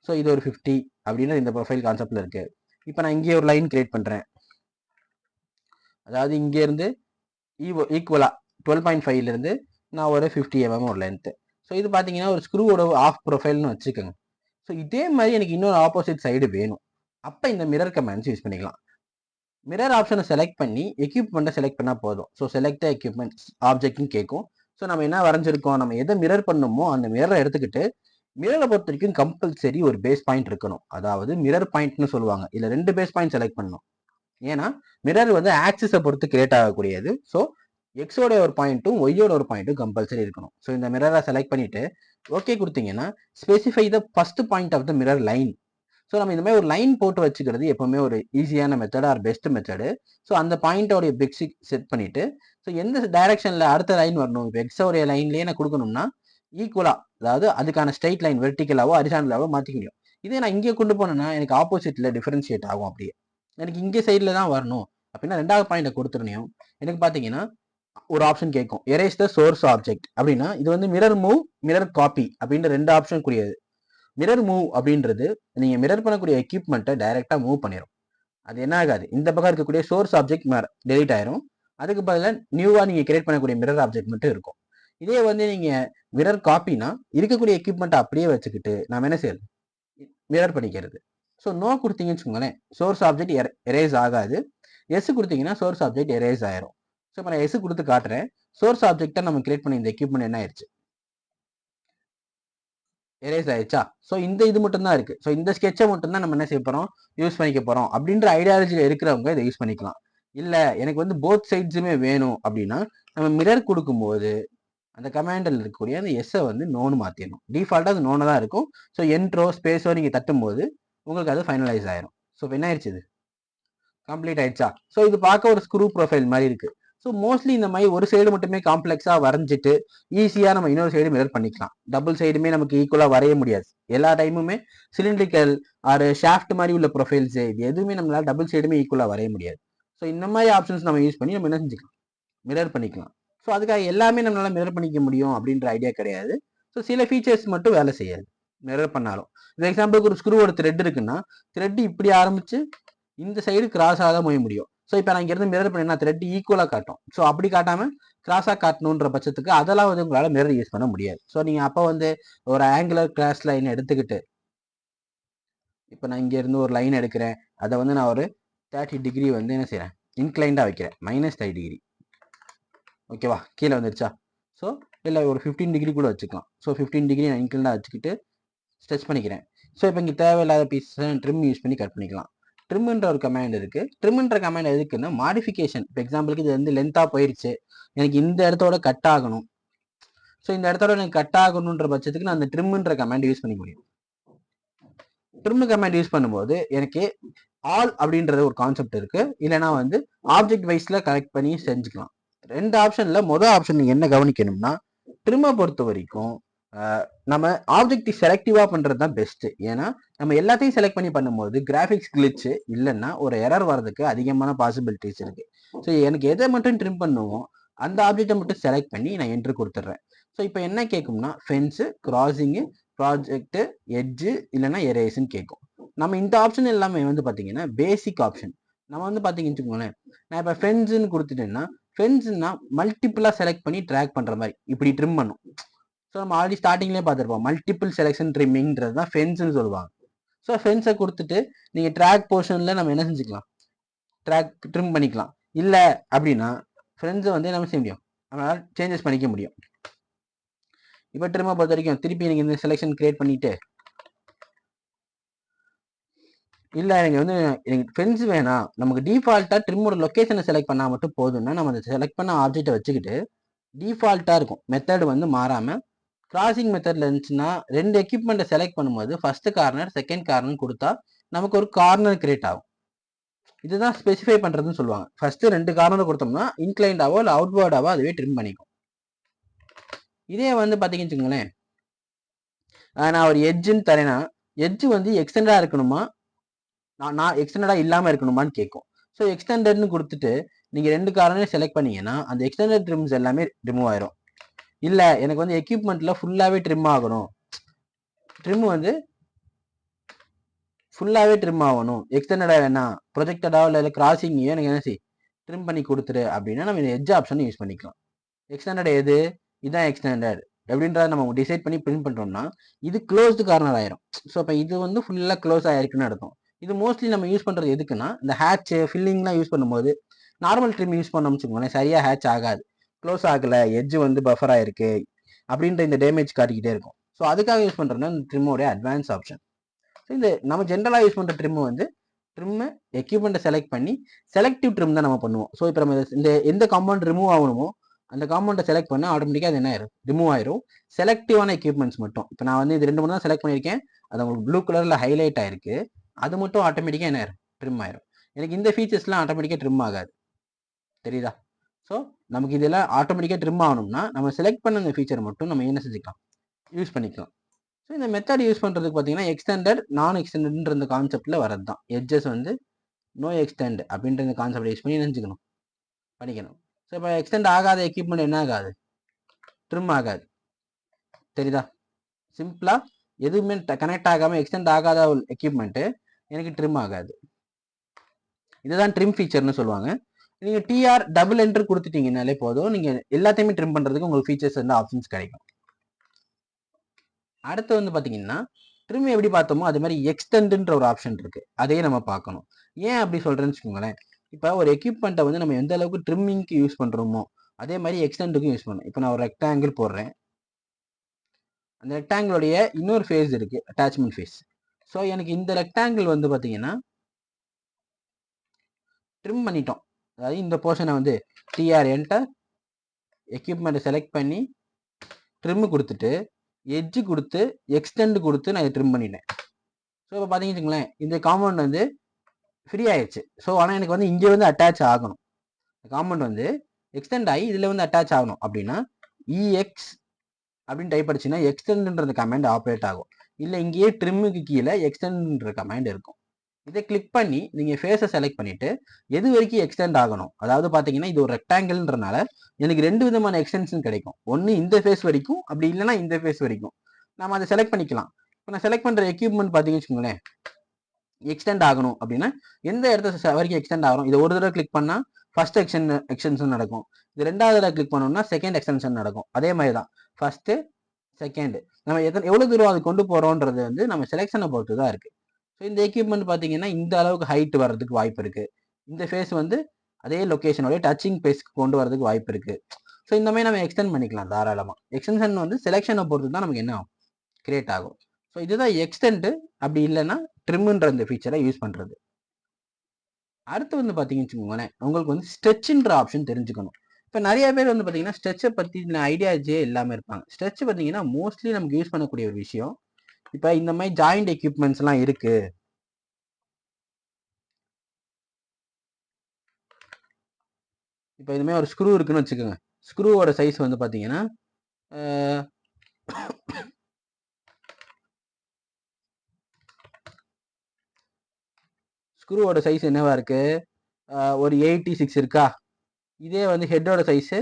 ஸோ இது ஒரு 50 அப்படின்னு இந்த ப்ரொஃபைல் கான்செப்டில் இருக்குது. இப்போ நான் இங்கே ஒரு லைன் கிரியேட் பண்ணுறேன். அதாவது இங்கேருந்து ஈக்குவலாக 12.5லேருந்து நான் ஒரு 50 mm ஒரு லென்த்து. ஸோ இது பார்த்தீங்கன்னா ஒரு ஸ்க்ரூவோட ஆஃப் ப்ரொஃபைல்னு வச்சுக்கோங்க. ஸோ இதே மாதிரி எனக்கு இன்னொரு ஆப்போசிட் சைடு வேணும். அப்போ இந்த மிரர் கமாண்ட்ஸ் யூஸ் பண்ணிக்கலாம். மிரர் ஆப்ஷனை செலக்ட் பண்ணி எக்யூப்மெண்ட்டை செலக்ட் பண்ணால் போதும். ஸோ செலக்ட் எக்யூப்மெண்ட்ஸ் ஆப்ஜெக்ட்னு கேட்கும். ஸோ நம்ம என்ன வரைஞ்சிருக்கோம், நம்ம எதை மிரர் பண்ணணுமோ அந்த மிரரை எடுத்துக்கிட்டு, மிரரை பொறுத்த வரைக்கும் கம்பல்சரி ஒரு பேஸ் பாயிண்ட் இருக்கணும். அதாவது மிரர் பாயிண்ட்னு சொல்லுவாங்க. இல்லை 2 பேஸ் பாயிண்ட் செலக்ட் பண்ணணும். ஏன்னா மிரர் வந்து ஆக்சிஸை பொறுத்து கிரியேட் ஆகக்கூடியது. ஸோ எக்ஸோட ஒரு பாயிண்ட்டும் ஒய்யோட ஒரு பாயிண்ட்டும் கம்பல்சரி இருக்கணும். ஸோ இந்த மிரரை செலக்ட் பண்ணிட்டு ஓகே கொடுத்தீங்கன்னா specify the first point of the mirror line. So நம்ம இந்த மாதிரி ஒரு லைன் போட்டு வச்சுக்கிறது எப்பவுமே ஒரு ஈஸியான method R best method. So அந்த பாயிண்டோடைய பிக்ஸிக் செட் பண்ணிட்டு, ஸோ எந்த டைரக்ஷனில் அடுத்த லைன் வரணும், இப்போ எக்ஸோடைய லைன்லேயே நான் கொடுக்கணும்னா ஈக்குவலாக, அதாவது அதுக்கான ஸ்ட்ரைட் லைன் வெர்டிக்கலாவோ ஹரிசாண்டலாவோ மாற்றிக்க முடியும். இதே நான் இங்கே கொண்டு போனேன்னா எனக்கு ஆப்போசிட்டில் டிஃபரன்ஷியேட் ஆகும். அப்படியே எனக்கு இங்கே சைடில் தான் வரணும் அப்படின்னா 2வது பாயிண்டை கொடுத்துருனையும் எனக்கு பார்த்தீங்கன்னா ஒரு ஆப்ஷன் கேட்கும், எரேஸ் த சோர்ஸ் ஆப்ஜெக்ட் அப்படின்னா இது வந்து மிரர் மூவ், மிரர் காப்பி அப்படின்ற 2 ஆப்ஷன் கூடியது. மிரர் மூவ் அப்படின்றது நீங்க மிரர் பண்ணக்கூடிய எக்யூப்மெண்ட்டை டைரக்டா மூவ் பண்ணிடும். அது என்ன ஆகாது, இந்த பக்கம் இருக்கக்கூடிய சோர்ஸ் ஆப்ஜெக்ட் டெலிட் ஆயிரும். அதுக்கு பதிலாக நியூவா நீங்க கிரியேட் பண்ணக்கூடிய மிரர் ஆப்ஜெக்ட் மட்டும் இருக்கும். இதே வந்து நீங்க மிரர் காப்பினா இருக்கக்கூடிய எக்யூப்மெண்ட் அப்படியே வச்சுக்கிட்டு நாம என்ன செய்யறது, மிரர் பண்ணிக்கிறது. ஸோ நோ கொடுத்தீங்கன்னு வச்சுக்கோங்களேன் சோர்ஸ் ஆப்ஜெக்ட் எரேஸ் ஆகாது. எஸ் கொடுத்தீங்கன்னா சோர்ஸ் ஆப்ஜெக்ட் எரேஸ் ஆயிரும். ஸோ இப்போ நான் எஸ் கொடுத்து காட்டுறேன். சோர்ஸ் ஆப்ஜெக்டை நம்ம கிரியேட் பண்ணி இந்த எக்யூப்மெண்ட் என்ன ஆயிடுச்சு, எரேஸ் ஆயிடுச்சா. ஸோ இந்த இது மட்டும் தான் இருக்கு. ஸோ இந்த ஸ்கெட்சை மட்டும் தான் நம்ம என்ன செய்ய போறோம், யூஸ் பண்ணிக்க போறோம் அப்படின்ற ஐடியாலஜியில் இருக்கிறவங்க இதை யூஸ் பண்ணிக்கலாம். இல்லை எனக்கு வந்து போத் சைட்ஸுமே வேணும் அப்படின்னா நம்ம மிரர் கொடுக்கும்போது அந்த கமாண்டில் இருக்கக்கூடிய அந்த எஸ்ஸை வந்து நோன்னு மாற்றிடணும். டிஃபால்ட்டாக அது நோன்னு தான் இருக்கும். ஸோ என்ட்ரோ ஸ்பேஸோ நீங்கள் தட்டும்போது உங்களுக்கு அது ஃபைனலைஸ் ஆயிரும். ஸோ இப்போ என்ன ஆயிடுச்சு, இது கம்ப்ளீட் ஆயிடுச்சா. ஸோ இது பார்க்க ஒரு ஸ்க்ரூ ப்ரொஃபைல் மாதிரி இருக்கு. ஸோ மோஸ்ட்லி இந்த மாதிரி ஒரு சைடு மட்டுமே காம்ப்ளெக்ஸாக வரைஞ்சிட்டு ஈஸியாக நம்ம இன்னொரு சைடு மிரர் பண்ணிக்கலாம். டபுள் சைடுமே நமக்கு ஈக்குவலாக வரைய முடியாது. எல்லா டைமுமே சிலிண்ட்ரிக்கல் ஆர் ஷாஃப்ட் மாதிரி உள்ள ப்ரொஃபைல்ஸ் இது எதுவுமே நம்மளால டபுள் சைடுமே ஈக்குவலாக வரைய முடியாது. ஸோ இந்த மாதிரி ஆப்ஷன்ஸ் நம்ம யூஸ் பண்ணி நம்ம என்ன செஞ்சுக்கலாம், மிரர் பண்ணிக்கலாம். ஸோ அதுக்காக எல்லாமே நம்மளால மிரர் பண்ணிக்க முடியும் அப்படின்ற ஐடியா கிடையாது. ஸோ சில ஃபீச்சர்ஸ் மட்டும் வேலை செய்யாது மிரர் பண்ணாலும். இந்த எக்ஸாம்பிளுக்கு ஒரு ஸ்க்ரூவோட த்ரெட் இருக்குன்னா த்ரெட் இப்படி ஆரம்பிச்சு இந்த சைடு கிராஸாக தான் போய் முடியும். ஸோ இப்போ நான் இங்கேருந்து மிரர் பண்ணினா த்ரெட் ஈக்குவலாக காட்டும். ஸோ அப்படி காட்டாமல் கிராஸாக காட்டணுன்ற பட்சத்துக்கு அதெல்லாம் வந்து உங்களால் மிரர் யூஸ் பண்ண முடியாது. ஸோ நீங்கள் அப்போ வந்து ஒரு ஆங்குலர் கிராஸ் லைன் எடுத்துக்கிட்டு இப்போ நான் இங்கேருந்து ஒரு லைன் எடுக்கிறேன், அதை வந்து நான் ஒரு 30 டிகிரி வந்து என்ன செய்கிறேன், இன்க்ளைண்டாக வைக்கிறேன், -30 டிகிரி. ஓகேவா, கீழே வந்துருச்சா? ஸோ இல்லை ஒரு 15 டிகிரி கூட வச்சுக்கலாம். ஸோ 15 டிகிரி நான் இன்க்ளைண்டாக வச்சுக்கிட்டு ஸ்ட்ரெச் பண்ணிக்கிறேன். ஸோ இப்போ இங்கே தேவையில்லாத பீஸை ட்ரிம் யூஸ் பண்ணி கட் பண்ணிக்கலாம். ட்ரிம்ன்ற ஒரு கமாண்ட் இருக்குது. ட்ரிம்ன்ற கமாண்ட் எதுக்குன்னா மாடிஃபிகேஷன். இப்போ எக்ஸாம்பிளுக்கு இது வந்து லென்த்தாக போயிடுச்சு, எனக்கு இந்த இடத்தோட கட் ஆகணும். ஸோ இந்த இடத்தோட எனக்கு கட் ஆகணுன்ற பட்சத்துக்கு நான் அந்த ட்ரிம்ன்ற கமாண்ட் யூஸ் பண்ணி முடியும். ட்ரிம் கமாண்ட் யூஸ் பண்ணும்போது எனக்கு ஆல் அப்படின்றது ஒரு கான்செப்ட் இருக்கு. இல்லைனா வந்து ஆப்ஜெக்ட் வைஸ்ல கலெக்ட் பண்ணி செஞ்சுக்கலாம். ரெண்டு ஆப்ஷன்ல மொதல் ஆப்ஷன் நீங்க என்ன கவனிக்கணும்னா, ட்ரிம்மை பொறுத்த வரைக்கும் நம்ம ஆப்ஜெக்ட் செலக்டிவா பண்றது தான் பெஸ்ட். ஏன்னா நம்ம எல்லாத்தையும் செலக்ட் பண்ணி பண்ணும்போது கிராஃபிக்ஸ் கிளிச் இல்லைன்னா ஒரு எரர் வர்றதுக்கு அதிகமான பாசிபிலிட்டிஸ் இருக்கு. ஸோ எனக்கு எதை மட்டும் ட்ரிம் பண்ணுவோம் அந்த ஆப்ஜெக்டை மட்டும் செலக்ட் பண்ணி நான் என்ட்ரு கொடுத்துட்றேன். ஸோ இப்போ என்ன கேட்கும்னா ஃபென்ஸு, கிராசிங்கு, ப்ராஜெக்ட், எட்ஜு இல்லைன்னா எரேஸ்ன்னு கேட்கும். நம்ம இந்த ஆப்ஷன் எல்லாமே வந்து பார்த்தீங்கன்னா பேசிக் ஆப்ஷன். நம்ம வந்து பார்த்தீங்கன்னு வச்சுக்கோங்களேன், நான் இப்போ ஃபென்ஸுன்னு கொடுத்துட்டேன்னா ஃபென்ஸ்னா மல்டிப்புளாக செலக்ட் பண்ணி ட்ராக் பண்ணுற மாதிரி இப்படி ட்ரிம் பண்ணும். ஸோ நம்ம ஆல்ரெடி ஸ்டார்டிங்லேயே பார்த்துருப்போம், மல்டிபிள் செலெக்ஷன் ட்ரிம்மிங்கிறது தான் ஃபென்ஸ்ன்னு சொல்லுவாங்க. ஸோ ஃபென்ஸை கொடுத்துட்டு நீங்கள் ட்ராக் போர்ஷனில் நம்ம என்ன செஞ்சுக்கலாம், ட்ராக் ட்ரிம் பண்ணிக்கலாம். இல்லை அப்படின்னா ஃப்ரெண்ட்ஸை வந்து என்ன செய்ய முடியும், நம்மளால் சேஞ்சஸ் பண்ணிக்க முடியும். இப்போ ட்ரிம்மை பொறுத்த வரைக்கும் திருப்பி நீங்கள் இந்த செலெக்ஷன் கிரியேட் பண்ணிட்டு, இல்லை எனக்கு ஃபென்ஸ் வேணாம், நமக்கு டிஃபால்ட்டாக ட்ரிம்மோட லொக்கேஷனை செலக்ட் பண்ணால் மட்டும் போதும்னா நம்ம அந்த செலக்ட் பண்ண ஆப்ஜெக்டை வச்சுக்கிட்டு டிஃபால்ட்டாக இருக்கும் மெத்தட் வந்து மாறாமல் கிராசிங் மெத்தடில் இருந்துச்சுன்னா ரெண்டு எக்யூப்மெண்ட்டை செலக்ட் பண்ணும்போது ஃபர்ஸ்ட் கார்னர் செகண்ட் கார்னர் கொடுத்தா நமக்கு ஒரு கார்னர் கிரியேட் ஆகும். இதுதான் ஸ்பெசிஃபை பண்ணுறதுன்னு சொல்லுவாங்க. ஃபர்ஸ்ட் ரெண்டு கார்னர் கொடுத்தோம்னா இன்க்ளைண்டாவோ இல்லை அவுட்வேர்டாவோ அதுவே ட்ரிம் பண்ணிக்கும். இதே வந்து பார்த்தீங்கன்னு வச்சுக்கோங்களேன், நான் ஒரு எட்ஜுன்னு தரேன்னா எட்ஜு வந்து எக்ஸ்டெண்டாக இருக்கணுமா நான் எக்ஸ்டெண்டடாக இல்லாமல் இருக்கணுமான்னு கேட்கும். ஸோ எக்ஸ்டெண்டட்னு கொடுத்துட்டு நீங்கள் ரெண்டு கார்னரையும் செலக்ட் பண்ணீங்கன்னா அந்த எக்ஸ்டெண்டட் ட்ரிம்ஸ் எல்லாமே ரிமூவ் ஆயிரும். இல்லை எனக்கு வந்து எக்யூப்மெண்ட்டில் ஃபுல்லாகவே ட்ரிம் ஆகணும், ட்ரிம் வந்து ஃபுல்லாகவே ட்ரிம் ஆகணும், எக்ஸ்டெண்டடாக வேணாம், ப்ரொஜெக்டடாக இல்லை கிராசிங்கையோ எனக்கு என்ன ட்ரிம் பண்ணி கொடுத்துரு அப்படின்னா நம்ம இந்த எட்ஜ் ஆப்ஷன் யூஸ் பண்ணிக்கலாம். எக்ஸ்டெண்டட் எது, இதுதான் எக்ஸ்டெண்டட் எப்படின்றத நம்ம டிசைட் பண்ணி பிரிண்ட் பண்ணுறோம்னா இது க்ளோஸ்டு கார்னர் ஆயிரும். ஸோ இப்போ இது வந்து ஃபுல்லாக க்ளோஸ் ஆயிருக்குன்னு அர்த்தம். இது மோஸ்ட்லி நம்ம யூஸ் பண்ணுறது எதுக்குன்னா இந்த ஹேட்ச் ஃபில்லிங்லாம் யூஸ் பண்ணும்போது நார்மல் ட்ரிம் யூஸ் பண்ணோம்னு வச்சுக்கோங்களேன், சரியாக ஹேட்ச் ஆகாது, க்ளோஸ் ஆகலை, எட்ஜ் வந்து பஃபர் ஆயிருக்கு அப்படின்ற இந்த டேமேஜ் காட்டிக்கிட்டே இருக்கும். ஸோ அதுக்காக யூஸ் பண்ணுறதுனா இந்த ட்ரிம்மோடைய அட்வான்ஸ் ஆப்ஷன். ஸோ இந்த நம்ம ஜென்ரலாக யூஸ் பண்ணுற ட்ரிம்மு வந்து ட்ரிம்மு எக்யூப்மெண்ட்டை செலக்ட் பண்ணி செலக்டிவ் ட்ரிம் தான் நம்ம பண்ணுவோம். ஸோ இப்போ நம்ம இந்த எந்த காம்பவுண்ட் ரிமூவ் ஆகணுமோ அந்த காம்பவுண்டை செலக்ட் பண்ணால் ஆட்டோமேட்டிக்காக அது என்ன ஆயிரும், ரிமூவ் ஆயிரும். செலக்டிவான எக்யூப்மெண்ட்ஸ் மட்டும், இப்போ நான் வந்து இது 2 தான் செலக்ட் பண்ணியிருக்கேன், அது உங்களுக்கு ப்ளூ கலரில் ஹைலைட் ஆயிருக்கு, அது மட்டும் ஆட்டோமேட்டிக்காக என்ன ஆயிரும், ட்ரிம் ஆயிரும். எனக்கு இந்த ஃபீச்சர்ஸ்லாம் ஆட்டோமேட்டிக்காக ட்ரிம் ஆகாது, தெரியுதா? ஸோ நமக்கு இதெல்லாம் ஆட்டோமேட்டிக்காக ட்ரிம் ஆகணும்னா நம்ம செலக்ட் பண்ண இந்த ஃபீச்சர் மட்டும் நம்ம என்ன செஞ்சுக்கலாம், யூஸ் பண்ணிக்கலாம். ஸோ இந்த மெத்தட் யூஸ் பண்ணுறதுக்கு பார்த்தீங்கன்னா எக்ஸ்டெண்டட் நான் எக்ஸ்டெண்டட்ன்ற இந்த கான்செப்டில் வரது தான். எட்ஜஸ் வந்து நோ எக்ஸ்டெண்ட் அப்படின்ற இந்த கான்செப்ட் யூஸ் பண்ணி நினச்சிக்கணும், பண்ணிக்கணும். ஸோ இப்போ எக்ஸ்டெண்ட் ஆகாத எக்யூப்மெண்ட் என்ன ஆகாது, ட்ரிம் ஆகாது, தெரியுதா? சிம்பிளாக எதுவுமே கனெக்ட் ஆகாமல் எக்ஸ்டெண்ட் ஆகாத எக்யூப்மெண்ட்டு எனக்கு ட்ரிம் ஆகாது. இதுதான் ட்ரிம் ஃபீச்சர்னு சொல்லுவாங்க. நீங்கள் டிஆர் டபுள் என்ட்ரு கொடுத்துட்டீங்கனாலே போதும், நீங்கள் எல்லாத்தையுமே ட்ரிம் பண்ணுறதுக்கு உங்களுக்கு ஃபீச்சர்ஸ் வந்து ஆப்ஷன்ஸ் கிடைக்கும். அடுத்து வந்து பார்த்தீங்கன்னா ட்ரிம் எப்படி பார்த்தோமோ அது மாதிரி எக்ஸ்டெண்டுன்ற ஒரு ஆப்ஷன் இருக்குது, அதையே நம்ம பார்க்கணும். ஏன் அப்படி சொல்கிறேன்னு வச்சுக்கோங்களேன், இப்போ ஒரு எக்யூப்மெண்ட்டை வந்து நம்ம எந்த அளவுக்கு ட்ரிம்மிங்க்கு யூஸ் பண்ணுறோமோ அதே மாதிரி எக்ஸ்டெண்டுக்கும் யூஸ் பண்ணணும். இப்போ நான் ஒரு ரெக்டாங்கிள் போடுறேன், அந்த ரெக்டாங்கிளுடைய இன்னொரு ஃபேஸ் இருக்குது, அட்டாச்மெண்ட் ஃபேஸ். ஸோ எனக்கு இந்த ரெக்டாங்கிள் வந்து பார்த்தீங்கன்னா ட்ரிம் பண்ணிட்டோம், அதாவது இந்த போர்ஷனை வந்து டிஆர் என்டர் எக்யூப்மெண்ட்டை செலக்ட் பண்ணி ட்ரிம்மு கொடுத்துட்டு எட்ஜு கொடுத்து எக்ஸ்டெண்ட் கொடுத்து நான் இதை ட்ரிம் பண்ணிட்டேன். ஸோ இப்போ பார்த்தீங்கன்னு வச்சுங்களேன், இந்த காம்பவுண்ட் வந்து ஃப்ரீ ஆயிடுச்சு. ஸோ ஆனால் எனக்கு வந்து இங்கே வந்து அட்டாச் ஆகணும், காம்பவுண்ட் வந்து எக்ஸ்டெண்ட் ஆகி இதில் வந்து அட்டாச் ஆகணும் அப்படின்னா இஎக்ஸ் அப்படின்னு டைப் அடிச்சுன்னா எக்ஸ்டெண்ட்ன்ற கமாண்ட் ஆப்ரேட் ஆகும். இல்லை இங்கேயே ட்ரிம்முக்கு கீழே எக்ஸ்டெண்ட்ன்ற கமாண்ட் இருக்கும். இதை கிளிக் பண்ணி நீங்கள் ஃபேஸை செலக்ட் பண்ணிவிட்டு எது வரைக்கும் எக்ஸ்டெண்ட் ஆகணும், அதாவது பார்த்தீங்கன்னா இது ஒரு ரெக்டாங்கிள்ன்றனால எனக்கு 2 விதமான எக்ஸ்டென்ஷன் கிடைக்கும். ஒன்று இந்த ஃபேஸ் வரைக்கும், அப்படி இல்லைன்னா இந்த ஃபேஸ் வரைக்கும் நம்ம அதை செலக்ட் பண்ணிக்கலாம். இப்போ நான் செலக்ட் பண்ணுற எக்யூப்மெண்ட் பார்த்தீங்கன்னு வச்சுக்கோங்களேன், எக்ஸ்டெண்ட் ஆகணும் அப்படின்னா எந்த இடத்த வரைக்கும் எக்ஸ்டெண்ட் ஆகணும், இதை ஒரு தடவை கிளிக் பண்ணால் ஃபர்ஸ்ட் எக்ஸ்டென்ஷன் நடக்கும், இது 2வது தடவை கிளிக் பண்ணோம்னா செகண்ட் எக்ஸ்டென்ஷன் நடக்கும். அதே மாதிரி தான் ஃபர்ஸ்ட்டு செகண்ட் நம்ம எவ்வளோ தூரம் அது கொண்டு போகிறோன்றது வந்து நம்ம செலெக்ஷனை பொறுத்து தான் இருக்குது. ஸோ இந்த எக்யூப்மெண்ட் பார்த்தீங்கன்னா இந்த அளவுக்கு ஹைட் வர்றதுக்கு வாய்ப்பு இருக்குது. இந்த ஃபேஸ் வந்து அதே லொக்கேஷனோட டச்சிங் பேஸ்க்கு கொண்டு வரதுக்கு வாய்ப்பு இருக்குது. ஸோ இந்த மாதிரி நம்ம எக்ஸ்டெண்ட் பண்ணிக்கலாம் தாராளமாக. எக்ஸ்டென்ஷன் வந்து செலெக்ஷனை பொறுத்து தான் நமக்கு என்ன ஆகும், கிரியேட் ஆகும். ஸோ இதுதான் எக்ஸ்டெண்ட். அப்படி இல்லைன்னா ட்ரிம்ன்ற இந்த ஃபீச்சரை யூஸ் பண்ணுறது. அடுத்து வந்து பார்த்தீங்கன்னு வச்சுக்கோங்களேன், உங்களுக்கு வந்து ஸ்ட்ரெச்ன்ற ஆப்ஷன் தெரிஞ்சுக்கணும். இப்போ நிறைய பேர் வந்து பார்த்தீங்கன்னா ஸ்ட்ரெச்சை பற்றி ஐடியாஸே இல்லாமல் இருப்பாங்க. ஸ்ட்ரெச் பார்த்தீங்கன்னா மோஸ்ட்லி நமக்கு யூஸ் பண்ணக்கூடிய ஒரு விஷயம். இப்போ இந்த மாதிரி ஜாயிண்ட் எக்யூப்மெண்ட்ஸ்லாம் இருக்கு. இப்போ இதுமாதிரி ஒரு ஸ்க்ரூ இருக்குன்னு வச்சுக்கோங்க. ஸ்க்ரூவோட சைஸ் வந்து பார்த்தீங்கன்னா ஸ்க்ரூவோட சைஸ் என்னவா இருக்கு, ஒரு 86 இருக்கா. இதே வந்து ஹெட்டோட சைஸு